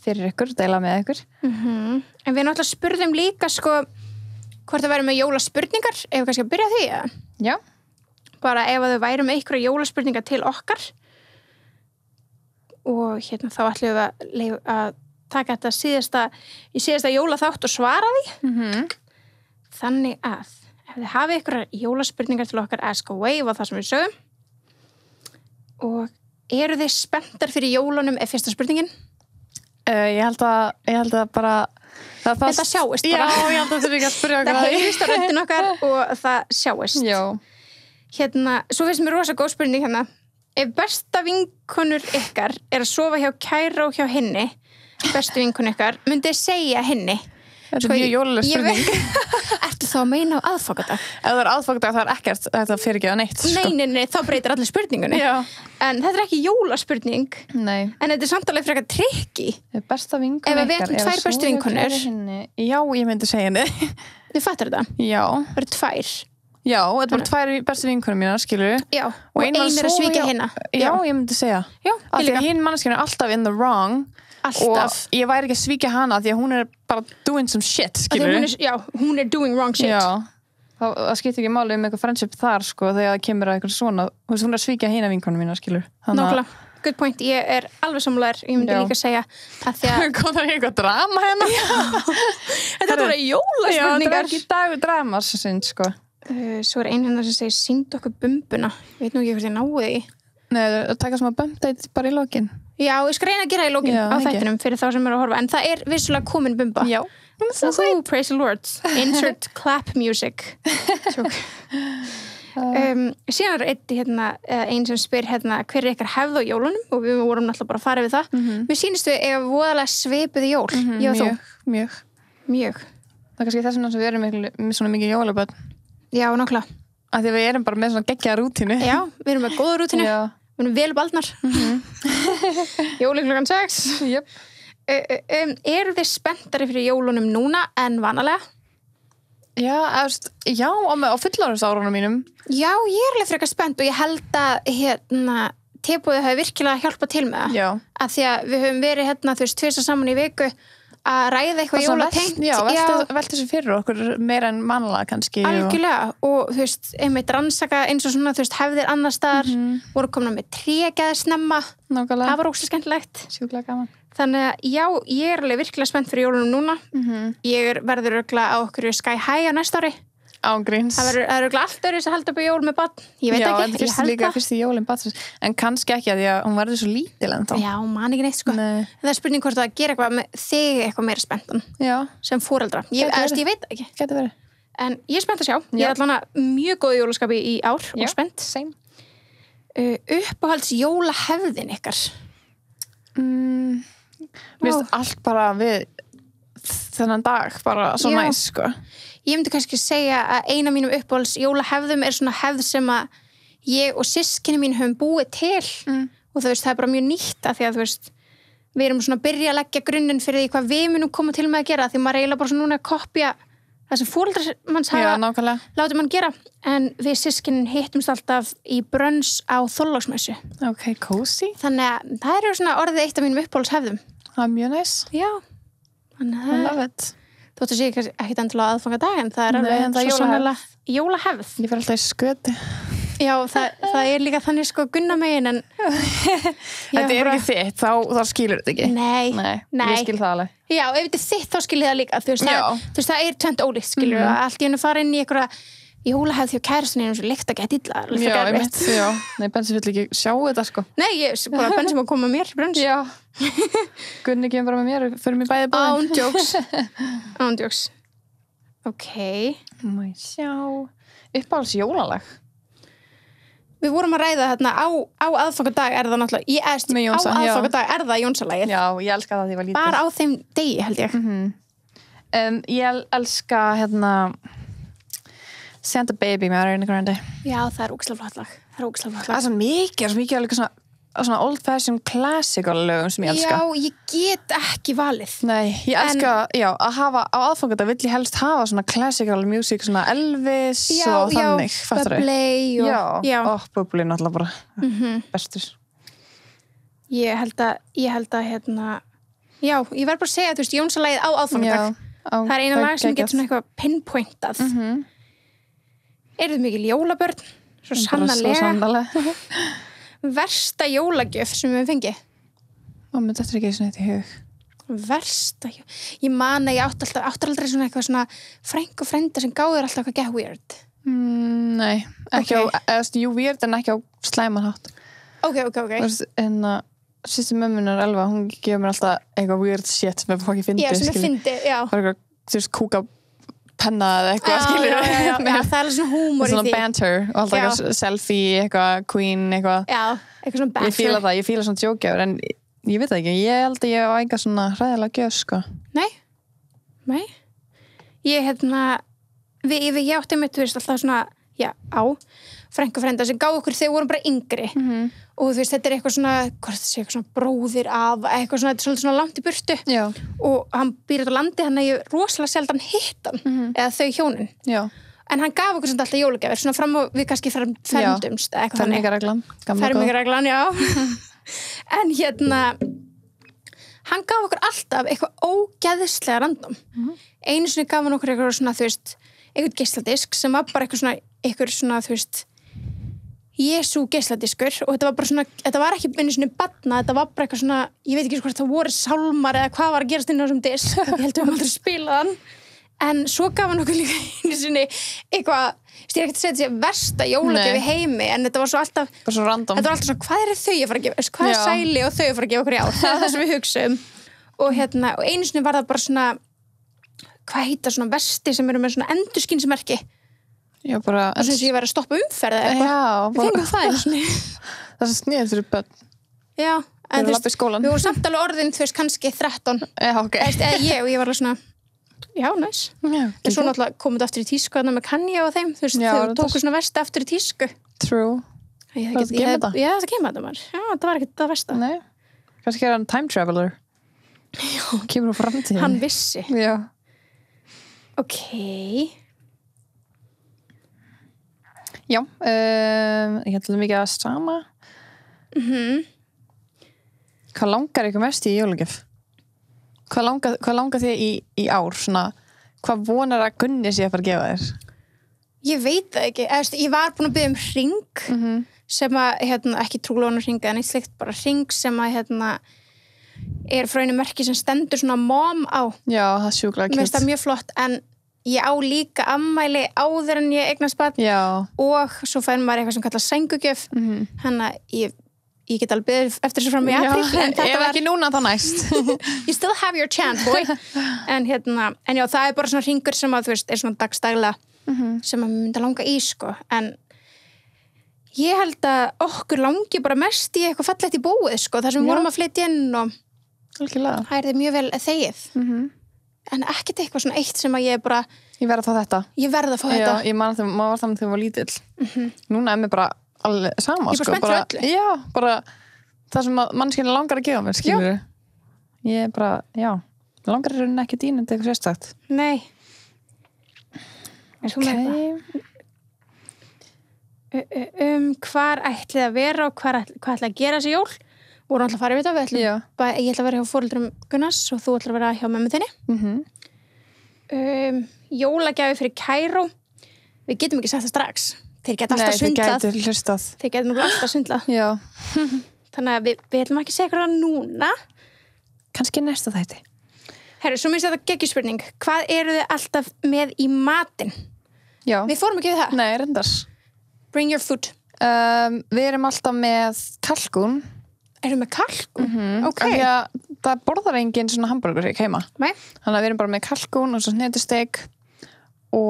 fyrir ykkur, deila með ykkur. En við náttúrulega spurðum líka, sko, hvort það væri með jólaspurningar. Ef við kannski að byrja því, eða? Já. Bara ef þau væri með ykkur jólaspurningar til okkar. og þá ætlum við að taka þetta síðasta jólaþátt og svara því. Þannig að ef þið hafið ykkur jólaspurningar til okkar ask away var það sem við sögum. Og eru þið spenntar fyrir jólunum fyrsta spurningin? Ég held að bara þetta sjáist bara. Já, ég held að þurfi ekki að spyrja okkar. Það heyrist á röddin okkar og það sjáist. Já. Svo finnst mér rosa góð spurning hérna. Ef besta vinkonur ykkar að sofa hjá Kæró hjá hinni, bestu vinkonu ykkar, myndið segja hinni? Þetta mjög jólaleg spurning. Ertu þá að meina á aðfangadag? Ef það aðfangadag, það ekkert þetta fyrir ekki að neitt. Nei, þá breytir allir spurningunni. Já. En þetta ekki jólaspurning. Nei. En þetta samt alveg frekar tricky. Besta vinkonu ykkar. Ef við ætlum 2 bestu vinkonur. Já, ég myndi segja henni. Þið fattar þetta? Já. Það eru 2. Já, þetta bara 2 bestu vinkonur mínar, skilur. Já, og ein að svíkja hinna. Já, ég myndi segja. Já, ég líka. Hinn manneskjan alltaf in the wrong. Alltaf. Og ég væri ekki að svíkja hana því að hún bara doing some shit, skilur. Hún doing wrong shit. Já, það skiptir ekki máli eitthvað friendship þar, sko, þegar það kemur að eitthvað svona, hún að svíkja hina vinkonum mína, skilur. Nákvæmlega, good point, ég alveg sammálaður, ég myndi líka segja að því að... Kom það eitthvað drama hérna? Þetta var jólaspurningar. Já, þetta var ekki dagur drama, sko. Svo ein hérna sem segir, sýnd okkur bumbuna, ég veit nú ekki hvort ég náði því. Nei, það taka smá bump-date bara í lokin. Já, ég skal reyna að gera í lokin á þættinum fyrir þá sem að horfa, en það vissulega komin bumba. Já. Praise the Lord. Insert clap music. Síðan ein sem spyr hver ykkar hefð á jólunum og við vorum náttúrulega bara að fara við það. Mér sýnist við eiga voðalega svipuð jól. Ég og þú. Mjög. Það er kannski þess vegna sem við erum með svona mikið jólabörn. Já, nákvæmlega. Af því við erum bara með svona geggjaða rútínu. Já, við erum með góða rútínu. Já. Við erum vel baldnar. Jóli klukkan 6. Yep. Eru þið spenntari fyrir jólunum núna en vanalega? Já, á fullorðinsárunum mínum. Já, ég alveg frekar spennt og ég held að tebúðið hafi virkilega hjálpað til með það. Já. Af því að við höfum verið 2 saman í viku að ræða eitthvað jólatengt. Já, velta þessu fyrir okkur meira en mannalega kannski. Algjörlega, og þú veist, einmitt rannsaka eins og svona, þú veist, hefðir annars staðar, voru komna með trégeðir snemma. Nákvæmlega. Það var óslega skemmtilegt. Sjúklega gaman. Þannig að já, ég alveg virkilega spennt fyrir jólunum núna. Ég verður örugglega á okkur Sky High á næsta ári. Ángríns. Það er örugglega allt öðru sem halda upp á jól með barn. Ég veit ekki, ég held það. Fyrst í jólinn barnsins. En kannski ekki að því að hún verður svo lítil ennþá. Já, man ekki neitt, sko. Nei. Það er spurning hvort það gera eitthvað með þig eitthvað meira spenntan. Já. Sem foreldra. Ég veit ekki. Gæti verið. En ég er spennt að sjá. Ég er allan að mjög góð jólaskapi í ár og spennt. Same. Uppáhalds jólahefðin ykkar? Mér finnst allt bara við þennan dag bara svo næs, sko. Ég myndi kannski segja að eina mínum uppáhalds jólahefðum er svona hefð sem að ég og systkini mín höfum búið til og þú veist, það er bara mjög nýtt af því að þú veist, við erum svona að byrja að leggja grunninn fyrir því hvað við munum koma til með að gera því maður eiginlega bara svona núna að kopja það sem foreldrar manns hafa látið mann gera en við systkinin hittumst alltaf í brönns á Þorláksmessu. Ok, cozy. Þannig að það eru svona orðið eitt af mínum uppáhaldshefðum. Það er mjög næs. Já. Þannig að I love it. Þóttu sé ekki endilega aðfangadag en það er alveg svo sannlega jólahefð. Ég fer alltaf í skötu. Já, það er líka þannig sko Gunna megin en þetta er ekki þitt, þá skilur þetta ekki. Nei. Ég skil það alveg. Já, ef þetta er þitt þá skilur það líka. Þú veist, það er tvennt ólíkt, skilur allt í hennu fara inn í einhverja jólahefð hjá kærastunni eins og lykt að geta illa. Já, nei, Bensi vill ekki sjá þetta sko. Nei, bara Bensi má koma með mér í brönns. Já, Gunni kemur bara með mér fyrir mig bæði báðin. Ándjóks. Ok. Má ég sjá. Uppáhalds jólalag. Við vorum að ræða þarna á aðfangadag er það náttúrulega, á aðfangadag er það Jónsalagið. Já, ég elska það því ég var lítil. Bara á þeim degi, held ég. Ég elska, Santa Baby með Ariana Grande. Já, það er ógeðslega flott lag. Það er svo mikið alveg svona old fashion classical lögum sem ég elska. Já, ég get ekki valið. Nei, ég elska, að hafa á aðfangadag vill ég helst hafa svona classical music, svona Elvis og þannig, fattar þau? Já, Bubbly náttúrulega bara bestur. Ég held að já, ég verð bara að segja, þú veist, Jónsalagið á aðfangadag. Það er eina lag sem getur svona eitthvað pinpointað. Eru þið mikil jólabörn? Svo sannarlega. Versta jólagjöf sem við fengið? menn þetta ekki svona eitt í hug. Versta, ég man að ég átti aldrei svona eitthvað svona frænk og frænda sem gáður alltaf eitthvað get weird. Nei, ekki jú weird en ekki á slæman hátt. Ok. En sýstu mömmunar Elva, hún gefur mér alltaf eitthvað weird shit sem er fokki fyndið. Já, sem er fyndið, já. Bara eitthvað, þú veist, kúka penna eða eitthvað, skilur. Já, það er alveg svona húmor í því. Svona banter og alltaf eitthvað selfie, eitthvað queen, eitthvað. Já, eitthvað svona banter. Ég fíla svona jokegjafur, en ég veit það ekki, ég held að ég á eitthvað svona hræðilega gjöf, sko. Nei. Ég ég átti mitt, þú veist, alltaf svona, frænk og frænda sem gáðu okkur þegar við vorum bara yngri. Og þú veist, þetta er eitthvað svona, hvort það sé eitthvað svona bróðir af, eitthvað svona, þetta er svolítið svona langt í burtu. Já. Og hann býr á landi, hann ég rosalega sjaldan hitt hann, eða þau hjónin. Já. En hann gaf okkur svona alltaf jólagjafir, svona fram og við kannski fermdumst, eitthvað þannig. Fermingarreglan, já. En hann gaf okkur alltaf eitthvað ógeðslega random. Einu sinni gaf hann okkur eitthvað svona, þú veist, eitthvað geisladisk sem var bara eitthvað svona, þú veist, Jesú geisladiskur og þetta var bara svona, þetta var ekki einu sinni barna, þetta var bara eitthvað svona, ég veit ekki hvort það voru sálmar eða hvað var að gerast inn á þessum disk, ég held að við aldrei spilað hann. En svo gaf hann okkur líka einu sinni eitthvað, ég er ekkert að segja þetta sé versta jólagjöf í heimi, en þetta var svo alltaf bara svo random. Þetta var alltaf svona, hvað þau að fara að gefa, hvað Sæli og þau að fara að gefa okkur í ár, það það sem við hugsaum. Og og einu sinni var það bara svona, hvað heita svona vesti sem eru með svona endurskinsmerki. Já, bara og sem ég væri að stoppa umferð eða eitthvað. Við fengum það einu sinni. Það er sniðið fyrir börn. Já, en þú veist, við vorum samt alveg orðin, þú veist, kannski 13. Já, ok. Eða ég var alveg svona, já, næs. En svo náttúrulega komum við aftur í tísku þarna með Kanye og þeim, þú veist, þau tóku svona vesti aftur í tísku. True. Það kemur þetta? Já, það kemur þetta maður. Já, það var ekkert það versta. Nei. Kannski hann time traveler. Já. Kemur úr framtíðinni. Hann vissi. Já. Ok. Já, ég held mikið að sama. Hvað langar ykkur mest í jólagjöf? Hvað langar þið í ár? Svona, hvað vonar að Gunni sé að fara að gefa þér? Ég veit það ekki. Ég var búin að biðja hring sem að, ekki trúlóna hring eða neitt slikt, bara hring sem að, er frá einu merki sem stendur svona mom á. Já, það er sjúklega kjút. Mér finnst það mjög flott, en ég á líka ammæli áður en ég eignast barn. Já. Og svo fær maður eitthvað sem kallast sængugjöf. Þannig að ég get alveg beðið eftir þessu fram í apríl. Ef ekki núna þá næst. You still have your chance, boy. En já, það er bara svona hringur sem að, þú veist, er svona dagstaglega sem að myndi langa í, sko. En ég held að okkur langi bara mest í eitthvað fallegt í búið, sko. Það sem við vorum að flytja inn og það er mjög vel þegið. En ekkert eitthvað svona eitt sem að ég bara ég verð að fá þetta. Ég verð að fá þetta. Já, ég man að maður var þannig þegar ég var lítill. Núna er mér bara alveg sama, sko. Ég bara spennt fyrir öllu. Já, bara það sem mannskilin langar að gefa mér, skilur. Ég er bara, já, langar að raunin ekki dýnandi eitthvað sérstakt. Nei. Hvar ætlið að vera og hvað ætlið að gera þessi jól? Vorum alltaf að fara við þetta, ég ætla að vera hjá foreldrum Gunnars og þú ætla að vera hjá mömmu þinni. Jólagjafi fyrir Kæró, við getum ekki sagt það strax. Þeir geta alltaf svindlað. Nei, þeir gætu hlustað. Þeir geta nú alltaf svindlað. Já. Þannig að við ætlum ekki að segja eitthvað núna. Kannski næsta þætti. Herru, svo minnst þetta geggjuspurning. Hvað eru þið alltaf með í matinn? Já. Við fórum ekki við það. Nei, reyndar. Bring your food. Við erum alltaf með kalkún. Erum við kalkún? Ok. Því að það borðar engin svona hamburger heima. Nei. Þannig að við erum bara með kalkún og svo hnetusteik og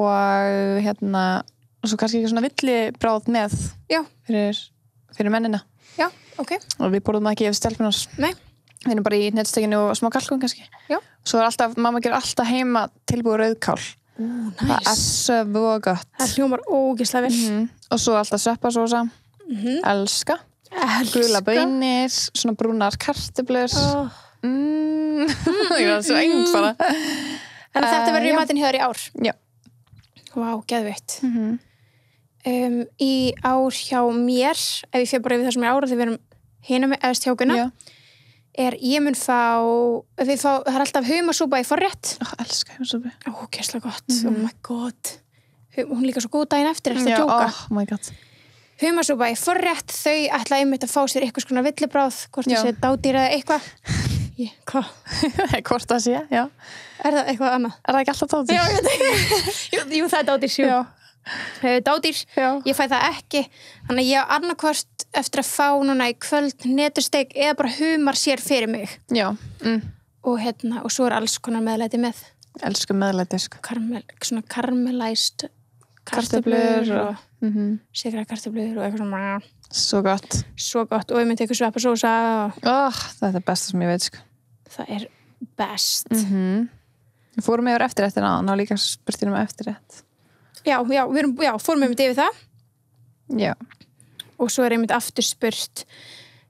og svo kannski ekki svona villibráð með fyrir mennina. Já, ok. Og við borðum það ekki yfir stelpunars. Nei. Við erum bara í hnetustekinu og smá kalkún kannski. Já. Svo mamma gerir alltaf heima tilbúið rauðkál. Nice. Það er svo gott. Það hljómar ógeðslega vel. Og svo alltaf sveppasósa. Elska. Gula baunir, svona brúnar kartöflur. Það er svo engt bara. Þannig að þetta verður í matinn hjá þér í ár? Já. Vá, geðveitt. Í ár hjá mér, ef ég fer bara yfir það sem er ára þegar við erum hinum eðast hjá Gunna, ég mun það er alltaf humarsúpa í forrétt. Elska humarsúpu. Ógeðslega gott, oh my god. Hún líka svo góð daginn eftir, eftir að djóka. Oh my god. humarsúpa í forrétt, þau ætla einmitt að fá sér eitthvað svona villibráð, hvort það sé dádýr eða eitthvað. Hvað? Hvort það sé, já. Er það eitthvað annað? Er það ekki alltaf dádýr? Já, ég veit ekki. Jú, það er dádýr, jú. Dádýr, ég fæ það ekki. Þannig að ég á annarkvort eftir að fá núna í kvöld netursteik eða bara humar sér fyrir mig. Já. Og svo er alls konar meðlæti með. Elsku meðlæti, sko. Svona karamellæst kartöflur og sigra kartöflur og eitthvað svona. Svo gott. Svo gott. Og ég myndi eitthvað sveppasósa. Þetta er besta sem ég veit, sko. Það er best. Við fórum yfir eftirréttina og líka spurti eftirrétt. Já, fórum yfir það. Já. Og svo er einmitt aftur spurt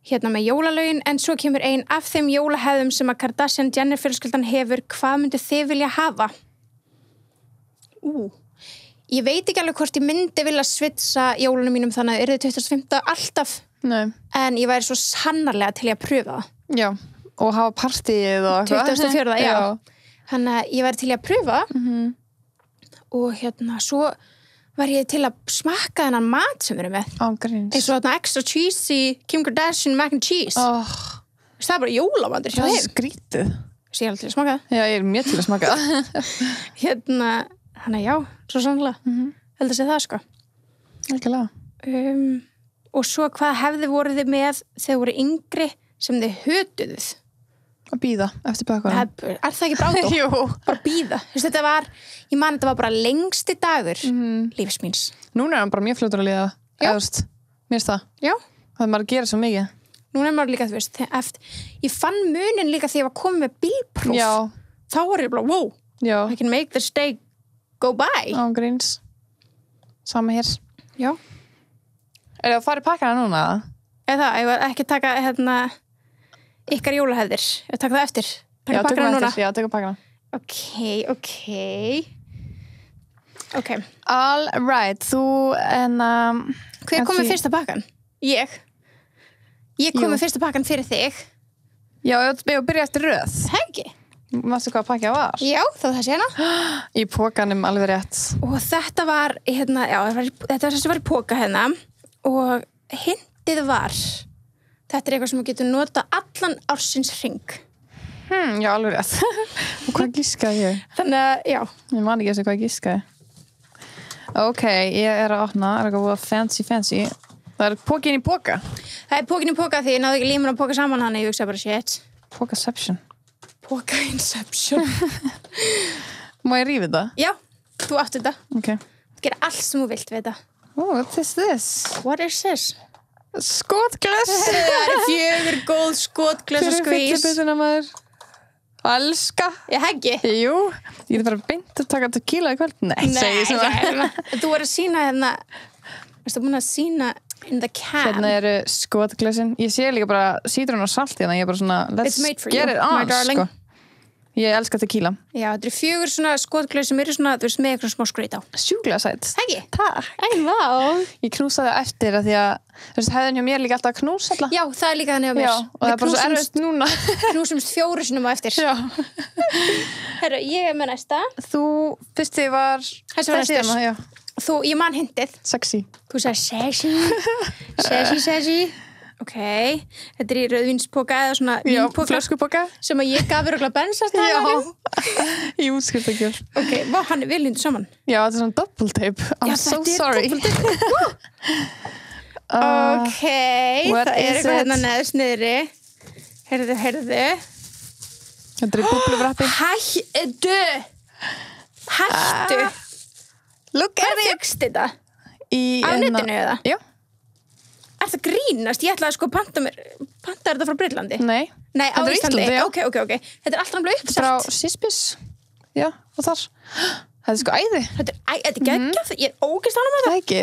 hérna með jólalögin, en svo kemur ein af þeim jólahefðum sem að Kardashian-Jenner fjölskyldan hefur, hvað myndu þið vilja hafa? Ég veit ekki alveg hvort ég myndi vilja svitsa jólunum mínum þannig að yrði 25. alltaf. Nei. En ég væri svo sannarlega til að pröfa það. Já, og hafa partíið og eitthvað. 24. já. Þannig að ég væri til að pröfa og svo var ég til að smakka þennan mat sem við erum með. Ángríns. Eins og þarna extra cheesy Kim Kardashian mac and cheese. Það er bara jólamatur hjá þeim. Það er skrítið. Ég er alveg til að smaka það. Já, ég er mjög til að smaka það. Þannig já, svo sannlega. Held að sé það, sko. Algjörlega. Og svo hvað hefði voruð þið með þegar voru yngri sem þið hötuðuð? Að bíða eftir pakkanum. Er það ekki brátó? Jú. Bara bíða. Þetta var, ég man þetta var bara lengsti dagur lífs míns. Núna er hann bara mjög fljótur að líða. Eðust, mér finnst það. Já. Það er maður að gera svo mikið. Núna er maður líka, þú veist, ég fann munin líka þegar ég var komið með bílpróf. Já. Þá var ég bara, wow, I can make this day go by. Ángríns. Sama hér. Já. Er það að fara í pakkana núna? Eða það, ég var ekki taka ykkar jólahefðir. Ég taka það eftir. Taka pakkana núna. Já, taka pakkana. Ok. All right, þú hver kom með fyrsta pakkan? Ég kom með fyrsta pakkan fyrir þig. Já, ég byrja eftir röð. Heggi. Mástu hvað pakki það var? Já, það sé hana. Í pókanum alveg rétt. Og þetta var, þetta var í póka hérna. Og hintið var, þetta er eitthvað sem þú getur nota allan ársins hring. Já, alveg rétt. Og hvað giskaði ég? Þannig að, já. Ég man ekki hvað giskaði. Ok, ég er að opna, eitthvað fancy. Það er pókin í póka. Það er pókin í póka því ég náðu ekki límur að póka saman hann, ég hugsa bara shit. Pókaception. Póka-inception. Má ég rífa þetta? Já, þú átt þetta. Ok. Gera allt sem þú vilt við þetta. What is this? What is this? Skotglöss. Það eru 4 góð skotglöss og skvís. Hver er fyllibituna maður? Elska. Ég heggi. Jú, ég er bara beint að taka tequila í kvöld. Nei, segi svona. Þú er að sína hérna, veistu búin að sína in the can. Hérna eru skotglössin. Ég sé líka bara sítrun og salt hérna. Ég er bara svona, let's get it on, sko. Ég elska tequila. Já, þetta eru 4 svona skotglöss sem eru svona, þú veist, með eitthvað smá skreit á. Sjúklega sætt. Heggi. Takk. Vá. Ég knúsaði eftir að því að, þú veist, hefðin hjá mér líka alltaf að knúsa alltaf. Já, það er líka þannig á mér. Já, og það er bara svo erfitt núna. Knúsumst 4 sinnum á eftir. Já. Herru, ég er með næsta. Þú, fyrst þið var þessi. Ég man hintið. Sexy. Þú sagði sexy. Ok, þetta er í rauðvínspoka eða svona vínpoka. Já, flöskupoka. Sem að ég gaf örugglega bensast að það. Í útskriftakjöf. Ok, hann er vel lindur saman. Já, þetta er svona double tape. I'm so sorry. Ok, það er eitthvað hérna neðst niðri. Heyrðu. Þetta er í búblufrappi. Hættu. Look at it. Hvað fegst þetta? Á netinu eða? Já. Er það grínast? Ég ætlaði sko að panta þetta frá Breitlandi. Nei, á Íslandi. Já. Ok. Þetta er alltaf náttúrulega uppselt. Frá Sispis. Já, og þar. Þetta er sko æði. Þetta er geggjað. Ég er ógeðst ánum með það. Það ekki.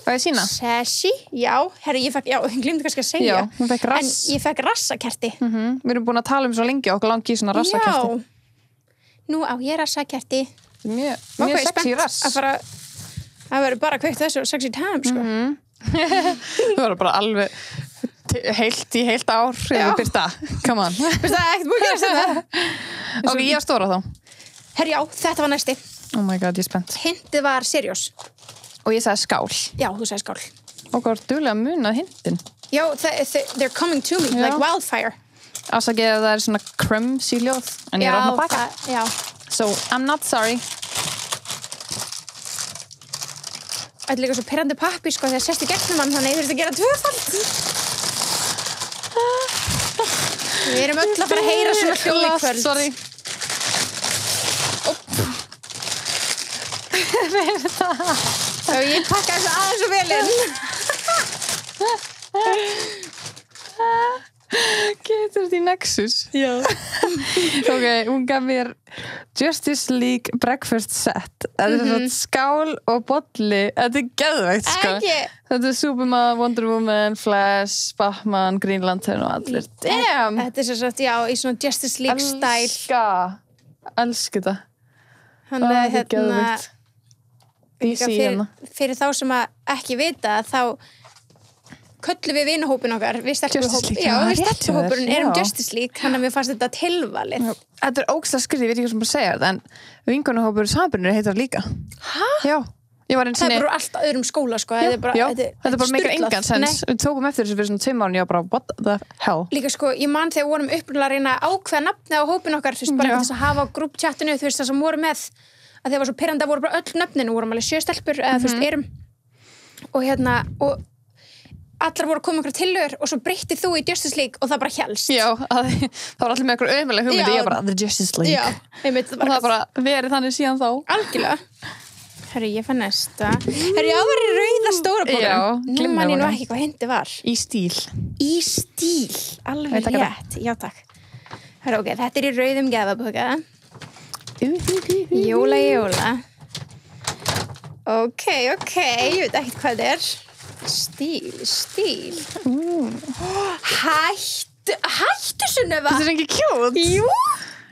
Hvað er sína? Sessi, já. Herri, ég glimti kannski að segja. Já, hún fekk rass. En ég fekk rassakerti. Við erum búin að tala svo lengi okkur langi í svona rassakerti. Já. Nú á ég rassakerti. Mjög sexy rass. Það verður bara kveikt þessu sexy time, sko. Það var bara alveg heilt ár eða byrta, come on. Byrta, ekkert búið að gera þetta. Ok, ég var stóra þá. Herri, já, þetta var næsti. Oh my god, ég er spennt. Hintið var seriós. Og ég sagði skál. Já, þú sagði skál. Og hvað duglega munað hintin. Já, they're coming to me like wildfire. Ásakið að það svona crumbs í ljóð. En ég að baka. Já. So, I'm not sorry. Þetta líka svo pirrandi pappír, sko, þegar sést í gegnum hann, þannig að ég þurfti að gera tvöfald. Við erum öll að fara að heyra svona hljóð í kvöld. Sorry. Já, ég pakka þessu aðeins og vel inn. Getur þetta í Nexus? Já. Ok, hún gaf mér Justice League breakfast set. Þetta svona skál og bolli. Þetta geðveikt, sko. Ekki. Þetta Superman, Wonder Woman, Flash, Batman, Green Lantern og allir. Damn! Þetta svo sagt, já, í svona Justice League style. Elska þetta. Þannig að geðveikt. fyrir þá sem að ekki vita, þá köllum við vinahópin okkar, við stelpuhópurinn erum Justice League, þannig að mér fannst þetta tilvalið. Þetta ógeðslega skrítið, ég veit ekki hvað sem bara segja þetta, en vinkonahópur Sabrinu heitir það líka. Hæ? Já. Það er bara allt öðrum skóla, sko. Já, þetta er bara meikar engan sens. Við tókum eftir þessu fyrir svona 2 mánuð, ég var bara, what the hell? Líka, sko, ég man þegar vorum upprunalega að reyna að ákveða nafnið á hópin okkar, þú veist, bara þess að hafa á grúppchatinu, þú veist, það sem voru með, að þegar var svo pirrandi að voru bara öll nöfnin, vorum alveg 7 stelpur, eða þú veist, erum. Og og allar voru að koma einhverja tillögur og svo breyttið þú í Justice League og það bara hélst. Já, það var allir með einhver ömuleg hugmyndi, ég bara, the Justice League. Já, einmitt. Og það bara verið þannig síðan þá. Algjörlega. Herru, ég fann næsta. Herru, ég var í rauða stóra bókunum. Já, nú man ég nú ekki hvað hindi var. Í stíl. Í stíl, alveg rétt. Já, takk. Herru, ok, þetta í rauðum gjafabóka. Jóla. Ok, ég veit ekkert hvað þetta er. Stíl. Hættu Sunneva. Þetta er ekki cute. Jú.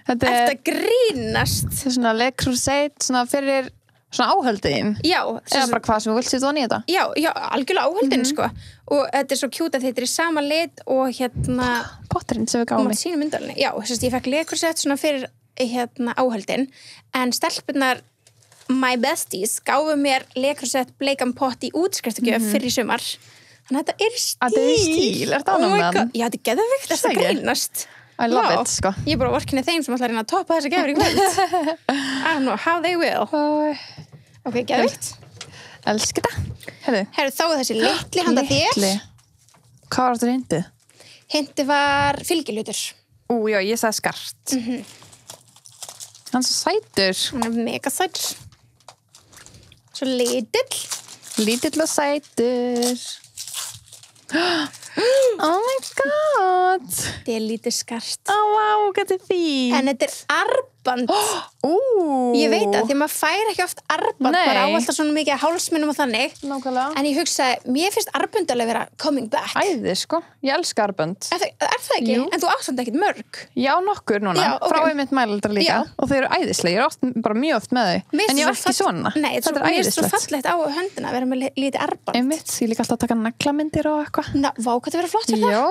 Þetta grínast. Þetta er svona Le Creuset, svona fyrir svona áhöldin. Já. Eða bara hvað sem þú vilt setja í þetta. Já, algjörlega áhöldin, sko. Og þetta er svo cute að þetta er í sama lit og potterinn sem við gáum. Sínum myndalinni. Já, ég fekk Le Creuset svona fyrir áhöldin, en stelpunar my besties gáfu mér Le Creuset bleikan pott í útskriftargjöf fyrir í sumar. Þannig að þetta er stíl. Þetta er stíl, er þetta ánum með hann? Já, þetta er geðvikt, þetta grínast. I love it, sko. Ég bara vorkinni þeim sem ætla að reyna að toppa þessa gefur í kvöld. I don't know how they will. Ok, geðvikt. Elskir þetta. Herru, þá er þessi litli handa þér. Hvað var þetta hindið? Hindið var fylgihlutur. Já, ég sagði skart. Hann er svo sætur. Hann er mega sætur. Svo lítill og sætur. Oh my god. Þetta er lítið skart. Wow, hvað er fínt. En þetta er armband. Ég veit að því maður fær ekki oft armband, bara á alltaf svona mikið hálsmennum og þannig. Nákvæmlega. En ég hugsaði, mér finnst armband alveg vera coming back. Æði, sko. Ég elska armband. Er það ekki? Jú. En þú átt samt ekkert mörg. Já, nokkur núna. Já, okay. Frá einmitt mælaldra líka. Já. Og þau eru æðislega. Ég er bara mjög oft með þau. En ég er ekki svona. Nei, þetta er æðislegt. Mér finnst svo fallegt á höndina að vera með lítið armband. Einmitt, ég líka alltaf að taka naglamyndir og eitthvað. Vá, hvað það vera flott fyrir það? Já,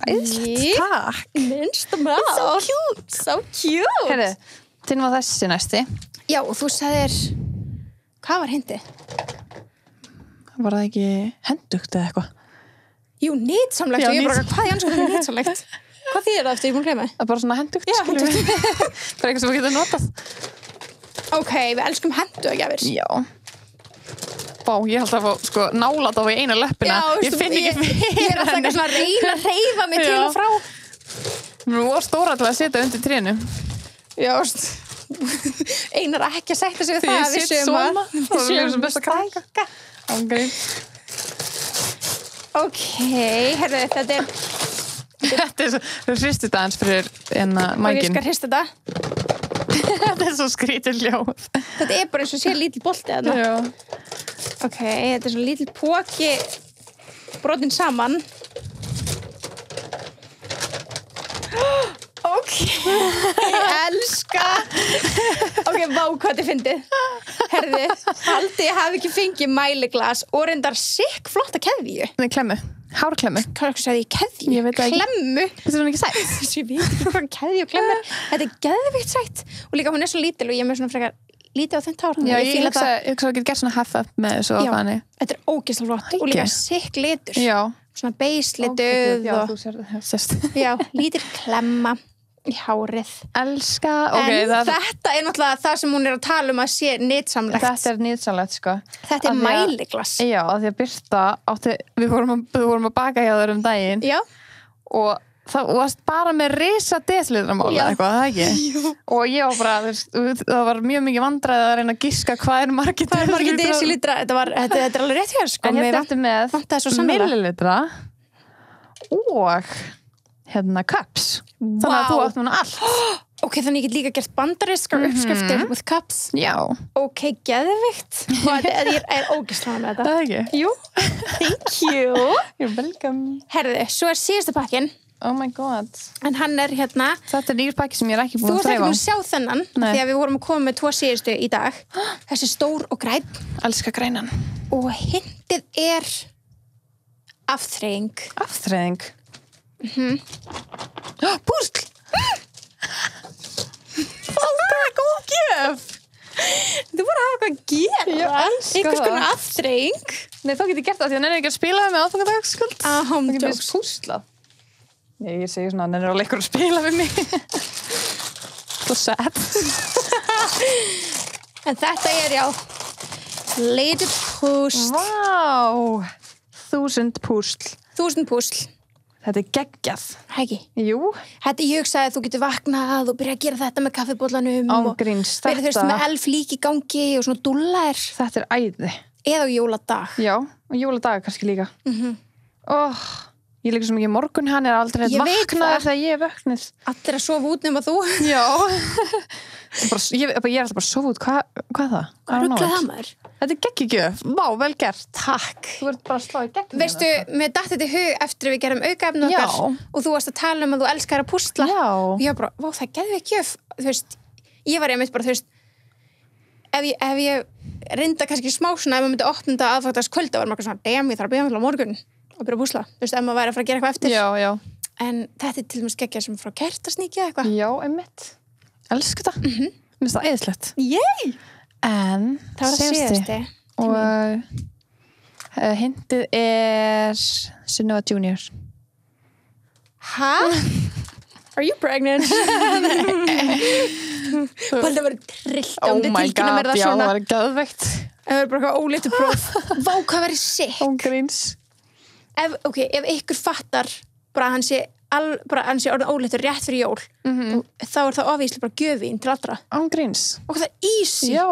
æðislegt. Takk. Minnst og brá. So cute. Herri, þinn var þessi næsti. Já, og þú sagðir, hvað var hindi? Var það ekki hendugt eða eitthvað? Jú, nýtsamlegt. Og ég bara, hvað er anskoðan nýtsamlegt? Hvað þýðir það eftir, ég múin að gleyma? Það er bara svona hendugt. Já, hendugt. Það er eitthvað sem við getum notað. Ok, við elskum hendugjafir. Já. Vá, ég held að fá, sko, nálat á í eina löppina. Já, ég finn ekki fyrir henni. Ég er alltaf eitthvað svona að reyna að hreyfa mig til og frá. Nú var stóra til að setja undir trénu. Já, Einar ekki að sætta sig við það að við séum sem best að krakka. Ok, herru, þetta er svo hristið aðeins fyrir mækin. Og ég skal hrista þetta. Þetta er svo skrítið hljóð. Þetta er bara eins og sé lítill bolti þarna. Já. Ok, þetta er svo lítill póki brotin saman. Ok, ég elska. Ok, vá hvað þetta fyndið. Herði, haldi ég hafi ekki fengið mæliglas og reyndar sikk flotta keðju. Nei, klemmu, hárklemmu. Hvað sagði ég, keðju? Ég veit ekki. Klemmu. Þetta er ekki sætt. Ég veit ekki hvað keðju og klemmur. Þetta er geðvikt sætt. Og líka hún er svo lítil og ég er með svona frekar lítið á þennt hár. Já, ég fíla hugsa að ég get gert svona half up með þessu og þannig. Þetta er ógeðslega flott og líka sikk litur. Já. Svona beige lituð Já, og þú sérst. já, lítil klemma í hárið. Elska, En þetta er náttúrulega það sem hún er að tala að sé nytsamlegt. Þetta er nýtsamlegt, sko. Þetta er mæliglas. Já, af því að Birta við vorum að baka hjá þér daginn. Já. Og það varst bara með risa desilitramál eitthvað, það ekki? Jú. Og ég var bara, það var mjög mikið vandræði að reyna að giska hvað er margir desilitra. Þetta er alveg rétt hér, sko. En hérna ertu með millilitra og cups. Þannig að þú átt núna allt. Ok, þannig ég get líka gert bandariskar uppskriftir with cups. Já. Ok, geðvikt. Og ég er ógeðslega með þetta. Það ekki? Jú. Thank you. You're welcome. Herðu, svo er síðasta pakkin. Oh my god. En hann er hérna. Þetta er nýr pakki sem ég er ekki búin að Þú ert þreifa. ekki búin að sjá þennan. Því að við vorum að koma með 2 síðustu í dag. Þessi stór og græn. Elska grænan. Og hintið er afþreying. Afþreying? Púsl! Það er góð gjöf! Þú voru að hafa eitthvað að gera. Ég elska einhvers það. konar afþreying. Nei, þá get ég gert það því að nenni ekki að spila með aðfangadagskvöld. Þá getur við púslað. Nei, ég segi svona að nenni að leikur að spila við mig. Svo sad. En þetta er já Lady Púsl. Vá! 1000 púsl. 1000 púsl. Þetta er geggjað. Hægi. Jú. Þetta ég hugsaði að þú getur vaknað og byrja að gera þetta með kaffibóllanum. Ángríns, þetta. Verið þú með elf lík í gangi og svona dúllar. Þetta er æði. Eða á jóladag. Já, og jóladag kannski líka. Ég líka svo mikið morgun, hann er aldrei vaknaður þegar ég er vöknuð. Allir að sofa út nema þú. Já. Ég er alltaf bara að sofa út. Hvað er það? Hvað rugglaði það maður? Þetta er geggjugjöf. Vá, vel gert. Takk. Þú ert bara að slá í gegn. Veistu, mér datt þetta í hug eftir að við gerum aukaefni okkar og þú varst að tala um að þú elskar að púsla. Já. Og ég bara, vá, það geði ekki gjöf. Þú veist, ég var einmitt bara, þú veist, ef ég reynda kannski smá svona, ef maður myndi opna þetta aðfangtagskvöldi og var maður svona, damn, ég þarf að byrja á morgun og byrja að púsla. Þú veist, ef maður væri að fara að gera eitthvað eftir. Já, já. En þetta er til dæmis geggjað sem frá kertasníkja eitthvað. Já, einmitt. Elsku það. Mér finnst það æðislegt. Yay! En það var það síðasti. Og hintið er Sunneva Junior. Hæ? Are you pregnant? Það var trillt á tilkynna mér það svona. Já, það var geðveikt. Það var bara eitthvað óléttu próf. Vá, hvað verið sick. Ángríns. Ef ykkur fattar bara hann sé orðin óléttur rétt fyrir jól, þá er það ofíslega bara gjöfin til allra. Ángríns. Og það er easy. Já,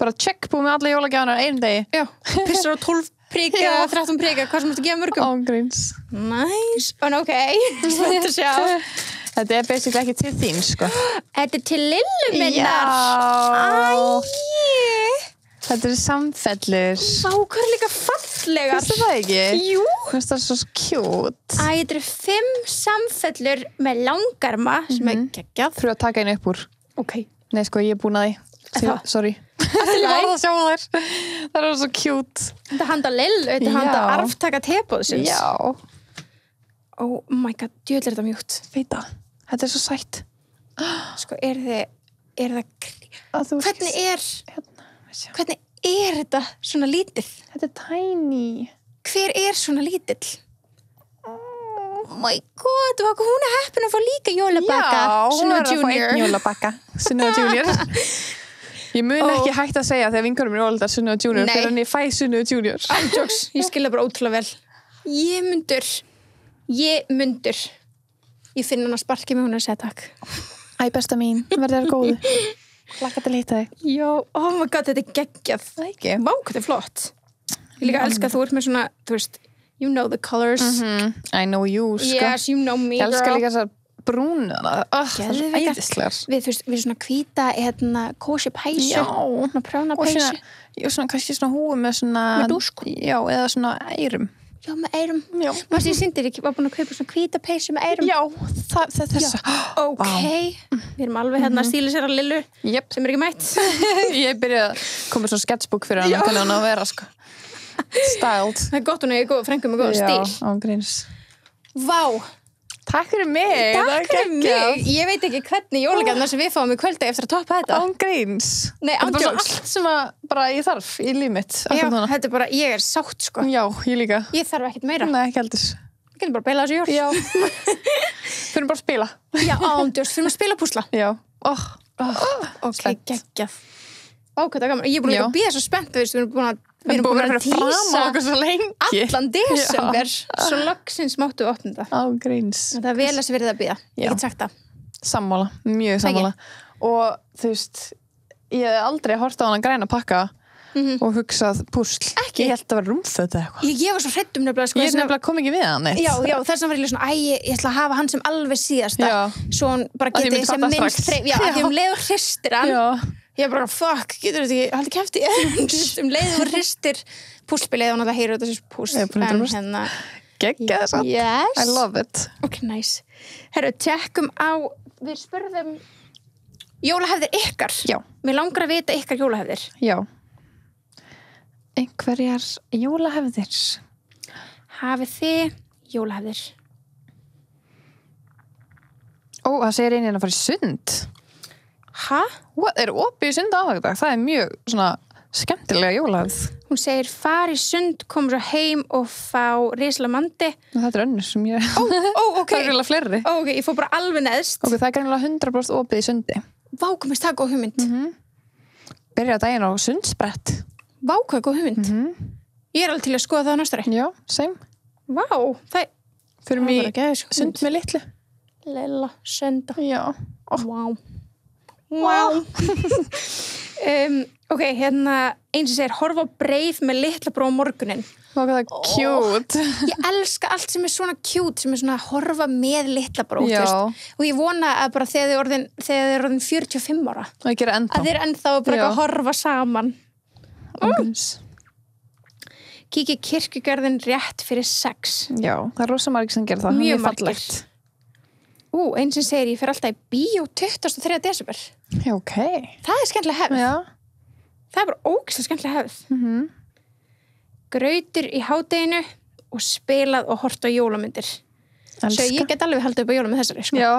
bara check búið með alla jólagjáðanar einu degi. Já, pissar á 12 prika, 13 prika, hvað sem þú gefa mörgum. Ángríns. Nice. En ok, spennt að sjá. Þetta er basically ekki til þín, sko. Þetta er til Lillu minnar. Já. Æ. Þetta er samfellur. Vá, hvað er líka fallegar. Finnst það ekki? Jú. Finnst það svo cute. Æ, þetta eru 5 samfellur með langarma sem er geggjað. Þurfa að taka einu upp úr. Ok. Nei, sko, ég er búin að því. Sorry. Ég var að sjá þær. Það er svo cute. Þetta handa Lillu, þetta handa arftaka tepóðsins. Já. Oh my god, djöðlega er þetta mjúkt. Veita. Þetta er svo sætt. Sko, er það hvernig er þetta svona lítill? Þetta er tiny. Hver er svona lítill? Oh my god, hún er heppin að fá líka jólabakka. Já, hún er að fá einn jólabakka. Sunneva Junior. Ég mun ekki hægt að segja þegar vingurum er óldar Sunneva Junior fyrir en ég fæ Sunneva Junior. Andjóks, ég skilja bara ótrúlega vel. Ég mundur. Ég finn hann að sparki mig hún að segja takk. Æ, besta mín, verður þér góðu. Laka til að hitta þig. Já, oh my god, þetta er geggjað. Það ekki. Vá, hvað þetta er flott. Ég líka elska að þú ert með svona, þú veist, you know the colors. I know you, sko. Yes, you know me, girl. Ég elska líka þessar brúnu. Það er æðislegar. Við svona hvíta, kósi pæsu. Já. Svona prjóna pæsu. Og svona kannski svona húi með svona... Með dúsk. Já, eða svona ærum. Já, með ærum. Já. Mást ég syndir ekki, var búin að kaupa svona hvíta peysu með ærum. Já, það er þessa. Ok, við erum alveg hérna að stíla sér að Lillu, sem er ekki mætt. Ég byrjaði að koma svona sketchbook fyrir hana til hann að vera, sko. Styled. Það er gott hún er frængu með góða stíl. Já, ángríns. Vá, Takk fyrir mig. Takk fyrir mig. Ég veit ekki hvernig jólagjafirnar sem við fáum í kvöldi eftir að toppa þetta. Án gríns. Nei, án Þetta er bara jokes. allt sem að bara ég þarf í líf mitt. Já, þetta er bara, ég er sátt sko. Já, ég líka. Ég þarf ekkert meira. Nei, ekki heldur. Við getum bara að beila þessu jól. Já. Fyrir bara að spila. Já, ándjós, fyrir að spila púsla. Já. Ok, Spennt. geggjað. Ó, hvað það er gaman. Ég er búin Já. að bíða svo spennt, þú veist, við erum búin að fyrir fram á tísa okkur svo lengi. allan desember, svo loksins máttu opna þetta. Án gríns. Það er vel að sér verið að bíða. Ég Já. get sagt það. Sammála, mjög sammála. Og þú veist, ég hef aldrei hort á hann græna pakka og hugsað púsl. Ekki? Ég held að vera rúmföt eða eitthvað. Ég var svo hrædd nefnilega, sko. Ég nefnilega kom ekki við hann eitt. Já, þess vegna var ég svona, ég ætla að hafa hann sem alveg síðasta. Já. Svo hann bara Að ég geti myndi sem fatta minnst strax. Já, að því leður hristir hann. Já. Ég bara, fuck, getur þetta ekki, haldi kæfti. Leður hristir púslspilið og náttúrulega heyrir þetta sem púsl. Já, 100%. En Geggja þess að. yes. I love it. Ok, nice. Herru, tjekkum á, við spurðum jólahefðir ykkar. Já. Mér langar að vita ykkar jólahefðir. Já. Einhverjar jólahefðir. Hafið þið jólahefðir? Ó, það segir einin að fara í sund. Ha? What? Er opið í sund aðvagdag? Það er mjög svona skemmtilega jólahefð. Hún segir fara í sund, koma svo heim og fá rislamandi. Þetta er önnur sem ég... Ó, ok. Það er eiginlega fleiri. Ó, ok, ég fór bara alveg neðst. Ok, það er greinilega 100% opið í sundi. Vá, komist það góð hugmynd. Byrja daginn á sundsbrett. Vá, hvað góð hugmynd. Ég er alveg til að skoða það á næstari. Já, same. Vá, það Fyrir mig var ekki aðeins sund með litlu. Lilla, sunda. Já. Vá. Vá. Ok, hérna, eins og segir, horfa á breið með litla bró á morgunin. Vá, hvað það er cute. Ég elska allt sem er svona cute, sem er svona að horfa með litla bró, Já. og ég vona að bara þegar þið er orðin 45 ára, Og ég gera ennþá. að þið er ennþá bara Já. að horfa saman. Kíkja í kirkjugarðin rétt fyrir 6. Já, það er rosa margir sem gera það. Mjög fallegt. margir. Eins sem segir, ég fer alltaf í bíó 23. desember. Já, ok. Það er skemmtilega hefð. Já. Það er bara ógeðslega skemmtilega hefð. Grautur í hádeginu og spilað og hort á jólamyndir. Svo ég get alveg haldið upp á jólum með þessari, sko. Já.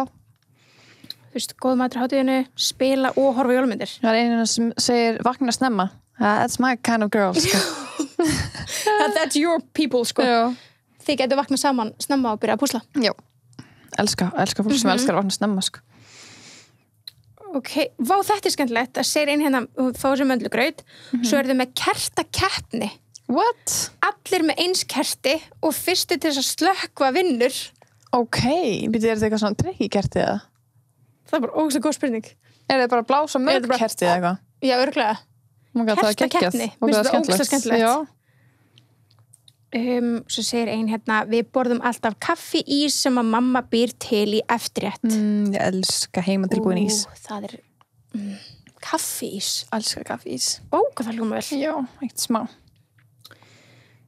Þú veist, góð matur á hádeginu, spila og horfa á jólamyndir. Það er einu sem segir vakna snemma. That's my kind of girl, sko. That's your people, sko. Já. Þið getur vaknað saman snemma og byrja að púsla. Já. Elska fólk sem elskar að vakna snemma, sko. Ok, vá, þetta er skemmtilegt. Það segir einn hérna, fá sér möndlugraut, svo er þau með kertakeppni. What? Allir með eins kerti og fyrstu til þess að slökkva vinnur. Ok, býtið er þetta eitthvað svona trikkikerti eða? Það er bara ógeðslega góð spurning. Er þetta bara að blása Er þetta bara- mörgkerti eða eitthvað? Já, örugglega. Kertakeppni. Kertakeppni. Mér finnst þetta ógeðslega skemmtilegt. Já. Svo segir ein hérna, við borðum alltaf kaffi ís sem að mamma býr til í eftirrétt. Ég elska heimatilbúin ís. Það er kaffi ís. Elska kaffís. Hvað það hljóma vel. Já, eitt smá.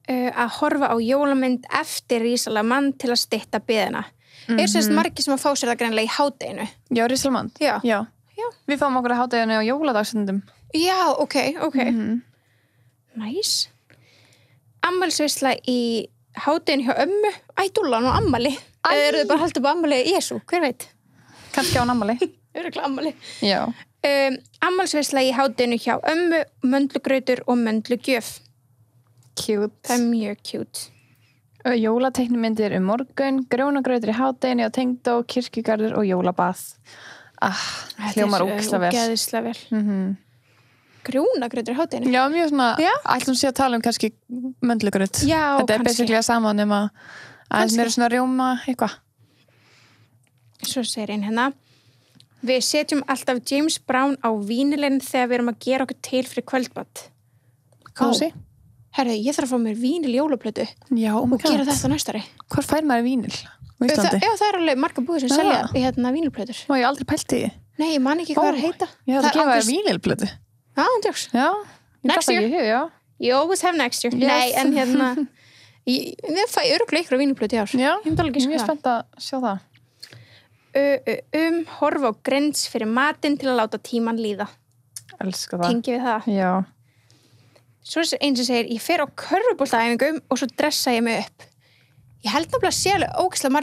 Að horfa á jólamynd eftir rísalega mann til að stytta biðina. Er sérst margir sem að fá sér það greinlega í hádeginu. Já, Rísalmand. Já. Já. Já. Við fáum okkur að hádeginu á jóladagstundum. Já, ok. Næs. Ammælsveisla í hádeginu hjá ömmu. Dúllan og ammæli. Eða eru þið bara haldið upp á ammæli Jesú? Hver veit? Kannski á namali. Örugglega ammæli. Já. Ammælsveisla í hádeginu hjá ömmu, möndlugrautur og möndlugjöf. Cute. Það er mjög cute. Jólateiknumyndir morgun, grjónagrautur í hádeginu og tengdó, kirkjugarður og jólabað. Hljómar ógeðslega vel. Ógeðslega vel. Grjónagrautur í hádeginu. Já, mjög svona, Já. ætlum sé að tala um kannski möndlugraut. Já, Þetta er kannski. basically að sama nema að Kannski. mér er svona rjóma eitthvað. Svo segir einn hérna. Við setjum alltaf James Brown á vínilinn þegar við erum að gera okkur til fyrir kvöldmatt. Kósi? Herðu, ég þarf að fá mér vínil jólaplötu Já, oh my og gera god. þetta næstari. Hvor fær maður vínil á Íslandi? Það er alveg marga búið sem Já. selja í hérna vínilplötur. Má ég aldrei pælt í því? Nei, ég man ekki hvað það er að heita. Ég ætla að Það er gefa þér ángriðs- vínilblötu. Ándjóks. Já, ég Next datt ekki year. í hug, já. You always have next year. Yes. Nei, en hérna, við fæ örugglega ykkur á vínilplötu í ár. Já, Ég myndi alveg ég er giska mjög það. spennt að sjá það. Horfa á grins fyrir matinn til að láta tíman líða. Elska það. Tengi við það. Já. Svo er eins sem segir, ég fer á körfuboltaæfingum og svo dressa ég mig upp. Ég held nefnilega að sé alveg ógeðslega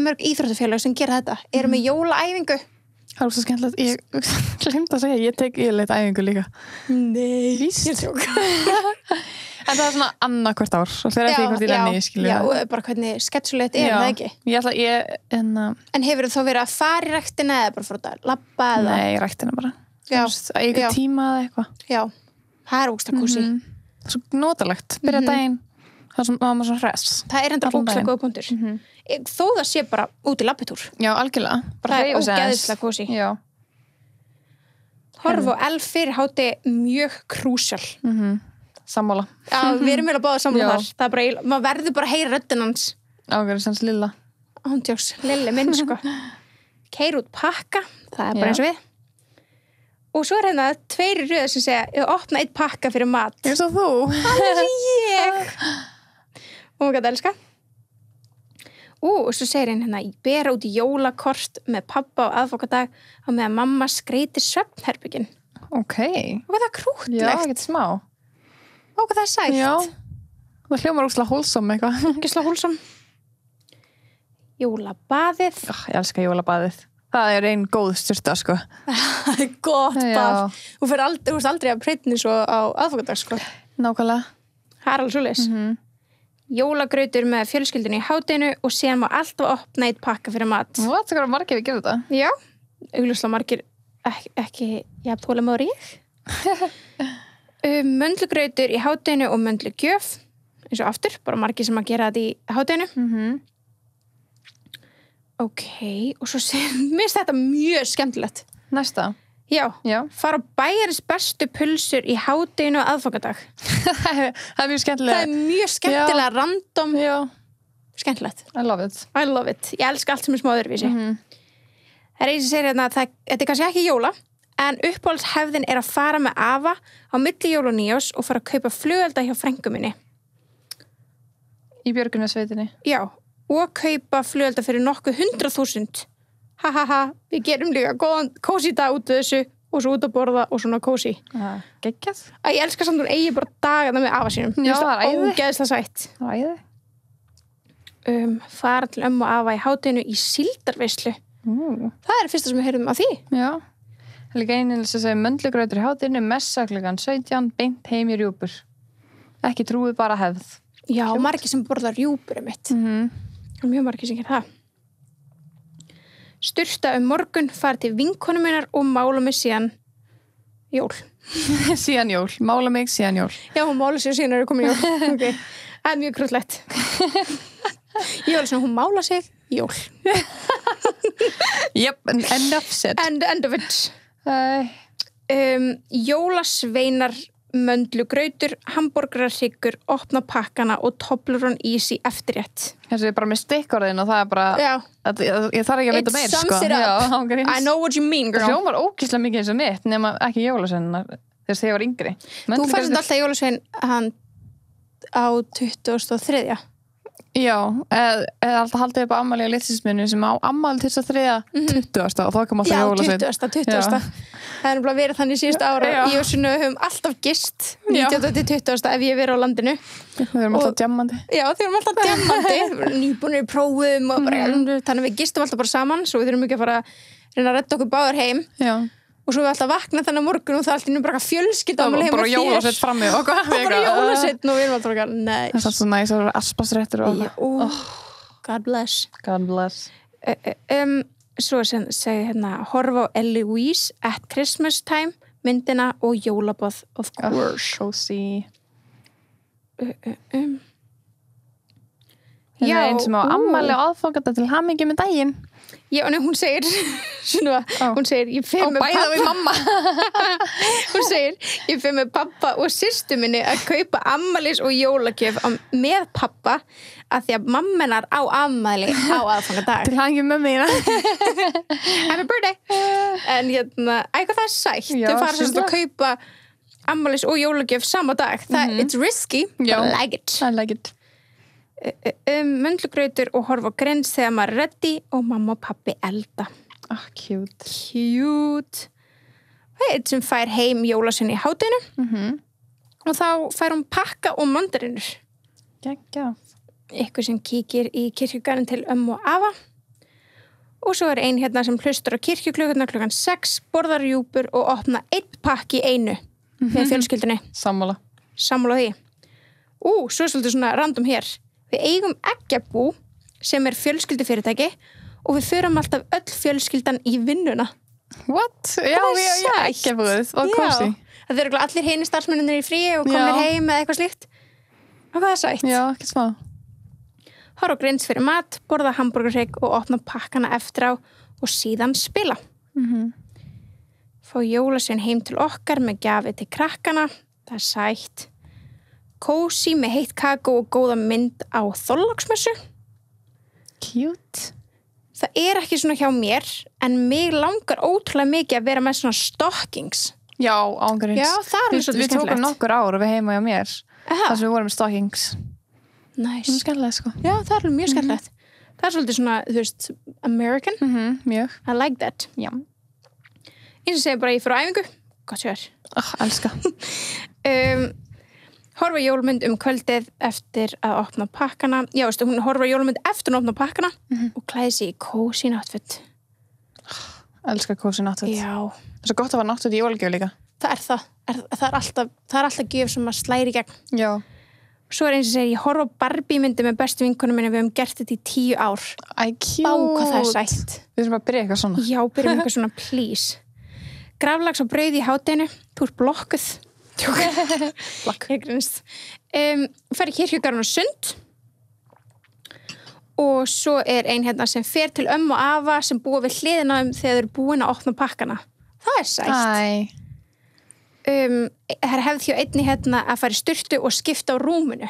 mörg íþróttafélag sem gera þetta. Eru með jólaæfingu. Það er svo skemmtilegt. Ég gleymd að segja, ég tek yfirleitt æfingu líka. Nei. Víst. En það er svona annað hvert ár og þegar því hvort ég renni, skilju. Já, og bara hvernig sketsulegt það ekki. En hefur þú þá verið að fara í ræktina eða bara fór að labba eða? Nei, ræktina bara. Já. Eitthvað tíma eða eitthvað. Já, það er ógeðslega kósí. Svo notalegt. Byrja daginn. Það sem maður svona hress. Það er enda ógeðslega góð punktur. Þó það sé bara út í labbitúr. Já, algjörlega. Það er ógeðslega kósí. Já. Horf og elf fyrir háti mjög krúsjál. Sammála. Já, við erum vel að báða sammála þar. Það er bara, maður verður bara að heyra röddinn hans. Ágæri sans Lilla. Ándjóks, Lilli minn, sko. Keir út pakka, það er bara eins og við. Og svo er hérna 2 í röð sem segja, ég opna 1 pakka fyrir mat. Eins og þú. Það er ég. Og maður gæti elska. Og svo segir hérna, ég bera út í jólakort með pappa á aðfokadag og meðan mamma skreitir svefnherbyggin. Ok. Og hvað það er krútlegt. Já, ekkert smá. Og hvað það er sætt. Já. Það hljómar ógeðslega wholesome eitthvað. Ógeðslega wholesome. Jólabaðið. Ég elska jólabaðið. Það er ein góð styrta, sko. Það er gott bað. Þú ert aldrei að breytni svo á aðfokadag, sko. Nákvæmlega. Það er alveg svoleiðis. Jólagrautur með fjölskyldunni í hádeginu og síðan má alltaf opna 1 pakka fyrir mat. Það er hvað margir við gerum þetta. Já, augljóslega margir ekki þolinmóður ég. Möndlugrautur í hádeginu og möndlugjöf, eins og aftur, bara margir sem að gera þetta í hádeginu. Ok, og svo mér finnst þetta mjög skemmtilegt. Næsta. Já. Fara á bæjarins bestu pulsur í hádeginu og aðfangadag. Það er mjög skemmtilega. Það er mjög skemmtilega, random. Já. Skemmtilegt. I love it. I love it. Ég elska allt sem er smá öðruvísi. Það er eins og segir hérna að þetta er kannski ekki jóla, en uppáhaldshefðin er að fara með afa á milli jól og nýjós og fara að kaupa flugelda hjá frænku minni. Í björgunarsveitinni. Já, og kaupa flugelda fyrir nokkuð 100.000. Við gerum líka góðan kósí dag út af þessu og svo út að borða og svona kósí. Geggjað. Ég elska samt hún eigi bara dagana með afa sínum. Já, það er æði. Ógeðslega sætt. Það er æði. Fara til ömmu og afa í hádeginu í síldarveislu. Það er fyrsta sem við heyrðum af því. Já. Það er líka einin sem segir möndlugrautur í hádeginu, messa klukkan 17, beint heim í rjúpur. Ekki trúið, bara hefð. Já, margir sem borða rjúpur mitt. Mjög margir sem gera það. Sturta morgun, fara til vinkonu minnar og mála mig síðan jól. Síðan jól. Mála mig síðan jól. Já, hún mála sig og síðan komið jól. Okay. Það er mjög krútlegt. Ég var svona, hún mála sig jól. Yep, enough said. End of it. Jólasveinar, möndlugrautur, hamborgararhryggur, opna pakkana og Toblerone ís í eftirrétt. Þessi er bara með stikkorðin og það er bara ég þarf ekki að vita meir, sko. It sums it up. I know what you mean, girl. Það hljómar ógeðslega mikið eins og mitt nema ekki jólasveinar þegar ég var yngri. Þú fannst alltaf jólasvein hann á 23. Já, eða alltaf haldið upp á ammali á litlisminu sem á ammali til þess að 20. og þá kom alltaf jólasvein. Já, 20. Það er bara verið þannig síðustu ára. Ég og Sunnu höfum alltaf gist 19. til 20. ef ég verið á landinu. Þau erum alltaf djammandi. Já, þau erum alltaf djammandi. Nýbúnir í prófum og bara, þannig við gistum alltaf bara saman svo við þurfum ekki að fara að reyna að redda okkur báðar heim. Já. Og svo við alltaf vakna þannig morgun og það er alltaf bara fjölskyldaafmæli heima þér. Bara jólasveit frammi og bara jólasveit og við erum alltaf bara, nei. Það er svo næs að vera aspasréttur og God bless. God bless. Svo segi hérna, horfa á Eloise at Christmas time, myndina og jólabóð, of course. Cozy. Já, einn sem á ammæli og aðfanganda til hamingju með daginn. Já, en hún segir hún segir, ég fer með pappa við mamma. Hún segir, ég fer með pappa og systur minni að kaupa ammælis og jólagjöf með pappa að því að mammenar á ammæli á aðfangadag. Til hamingju með mér. Happy birthday. En hérna, eitthvað það er sætt. Þau fara sérst að kaupa ammælis og jólagjöf sama dag. It's risky, but I like it. I like it. Möndlugrautur og horfa á Grins þegar maður er ready og mamma og pappi elda. Cute. Eitt sem fær heim jólasvein í hádeginu og þá fær hún pakka og mandarinur. Geggjað. ykkur sem kíkir í kirkjugarðinn til ömmu og afa. Og svo ein hérna sem hlustar á kirkjuklukkurnar klukkan 6, borðar rjúpur og opna 1 pakki í einu með fjölskyldunni. Sammála Sammála því. Svo svolítið svona random hér. Við eigum eggjabú sem fjölskyldufyrirtæki og við förum alltaf öll fjölskyldan í vinnuna. What? Já, ekki búið og kósi. Það eru allir hinir starfsmennir í fríi og komnir heim eða eitthvað slíkt. Og hvað sætt? Já, ekki smá. Horfa á Grinds fyrir mat, borða hamborgarhrygg og opna pakkana eftir á og síðan spila. Fá jólasvein heim til okkar með gjafi til krakkana. Það sætt. Kósi með heitt kakó og góða mynd á Þorláksmessu. Cute. Það ekki svona hjá mér, en mig langar ótrúlega mikið að vera með svona stockings. Já, ángurins. Já, það svolítið skemmtilegt. Við tókum nokkur ár við heima hjá mér. Þar sem við vorum með stockings. Nice. Skemmtilegt, sko. Já, það mjög skemmtilegt. Það svolítið svona, þú veist, American. Mjög. I like that. Já. Eins og segir bara ég fyrir á æfingu. Gott sér. Elska. Horfa jólmynd kvöldið eftir að opna pakkana. Já, veistu, hún horfa jólmynd eftir að opna pakkana og klæði sig í cozy náttföt. Elska cozy náttföt. Já. Það svo gott að hafa náttföt í jólagjöf líka. Það það. Það alltaf gjöf sem að slæri í gegn. Já. Svo eins og segir, ég horfa á Barbie-myndi með bestu vinkonum minni, við höfum gert þetta í 10 ár. Cute. Hvað það sætt. Við þurfum að byrja eitthvað svona. Já, byrjum eitthvað svona, please. Graflags og brauð í hádeginu, þú blokkuð. Ég grunst. Fer í kirkjugarðinn og Sund. Og svo ein hérna sem fer til ömmu og afa sem búa við hliðina þegar þau eru búin að opna pakkana. Það sætt. Það hefði hjá einni hérna að fara í sturtu og skipta á rúminu.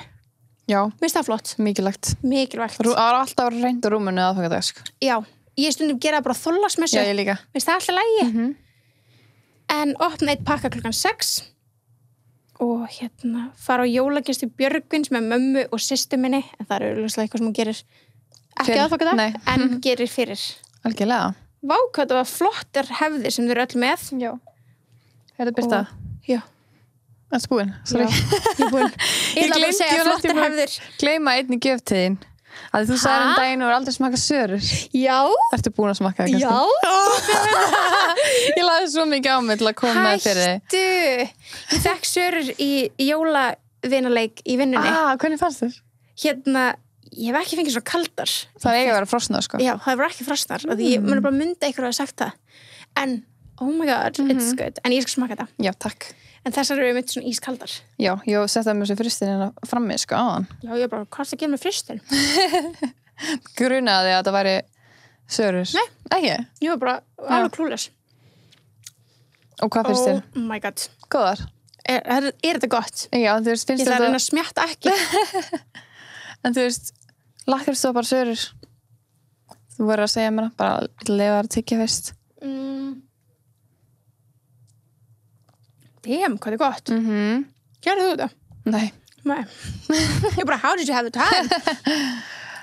Já. Minnst það flott? Mikilvægt. Það var alltaf reynd á rúminu aðfangadag, sko. Já, ég stundum gera bara Þorláksmessu. Já, ég líka. Minnst það alltaf lægi? En opna 1 pakka klukkan 6 og hérna fara á jólagjast í Björgvins með mömmu og systur minni, en það auðvitað eitthvað sem hún gerir ekki aðfangadag, en gerir fyrir. Algjörlega. Vá, hvað þetta var flottar hefðir sem þau eru öll með. Já. Þetta byrsta. Já. Það búin. Sorry. Já, ég búin. Ég ætla bara að segja flottar hefðir. Gleyma einni gjöf til þín. Að þú sagði daginn og aldrei smakað sörur. Já. Ertu búin að smakka það kannski? Já. Ég lagði svo mikið á mig til að koma með fyrir þig. Hættu. Ég fekk sörur í jólavinaleik í vinnunni. Hvernig fannst þér? Hérna, ég hef ekki fengið svo kaldar. Það eiga að vera frosnar, sko. Já, það var ekki frosnar. Ég mun bara myndi eitthvað að sagt það. En, oh my god, it's good. En ég skal smaka það. Já, takk. En þessar eru mitt svona ískaldar. Já, ég setti það með þessu fristin hérna frammi, sko, áðan. Já, ég bara, hvað er það að gera með fristin? Grunaði að það væri sörur. Nei. Ekki? Ég var bara alveg klúles. Og hvað finnst þér? Oh my god. Góðar? Er þetta gott? Já, þú veist, finnst þér þetta... Ég þarf að reyna að smjatta ekki. En þú veist, lakkristopar sörur. Þú verður að segja mér það, bara lefa það að tyggja fyrst. Damn, hvað er gott. Gerðu þú þetta? Nei. Ég bara, how did you have the time?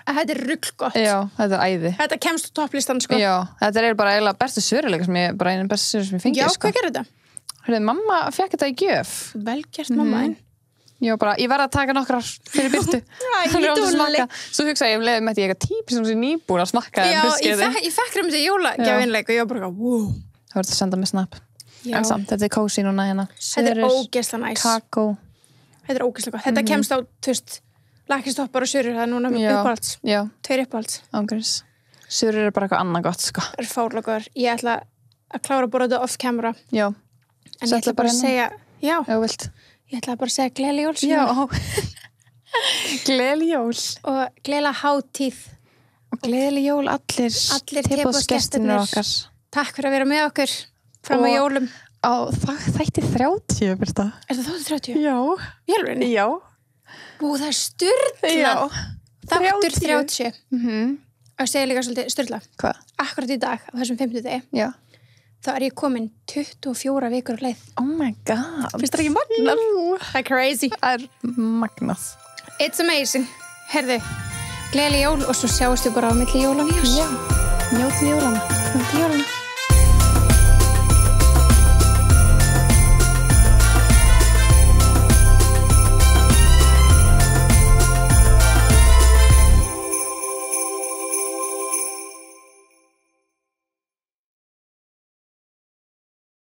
Þetta rugl gott. Já, þetta æði. Þetta kemst á topplistan, sko. Já, þetta bara eiginlega bestu söruleika sem ég, bara einu bestu sörur sem ég fengi, sko. Já, hvað gerðu þetta? Hörðu, mamma fekk þetta í gjöf. Vel gert, mamma þín. Já, bara, ég verð að taka nokkrar fyrir byrtu. Svo hugsaði ég leiði með þetta ég eitthvað típi sem sé nýbúin að smakka. Já, ég fekk þetta jólagjafvinleik og ég bara, wow. Það verður að senda mig snap. En samt, þetta er kósi núna hérna. Þetta er ógeðslega næs. Kakó. Þetta er ógeðslega gott. Þetta kemst á, þú veist, lakristoppar og sörur, það er núna uppáhalds. Já. 2 uppáhalds. Ángurins. Sörur bara eitthvað annað gott, sko. Það fárlega góður. Ég ætla að klára að borða þetta off camera. Já. En ég ætla bara að segja, já. Já, vilt. Ég ætla bara að segja gleðileg jól. Já. Gleðileg jól. Og gleðilega hátíð. Og gleðileg jól allir tilboðsgestirnir okkar. Takk fyrir að vera með okkur fram á jólum. Á þætti 30, Birta. Er það þáttur 30? Já. Í alvörinni? Já. Það er sturlað. Já. Þáttur 30. Og segja líka svolítið sturlað. Hvað? Akkurat í dag, á þessum 50 degi. Já. Þá ég komin 24 vikur á leið. Oh my god. Finnst það ekki magnað? Það crazy. Það magnað. It's amazing. Herðu, gleðileg jól og svo sjáumst við bara á milli jóla og nýjás. Já. Njótið jólana.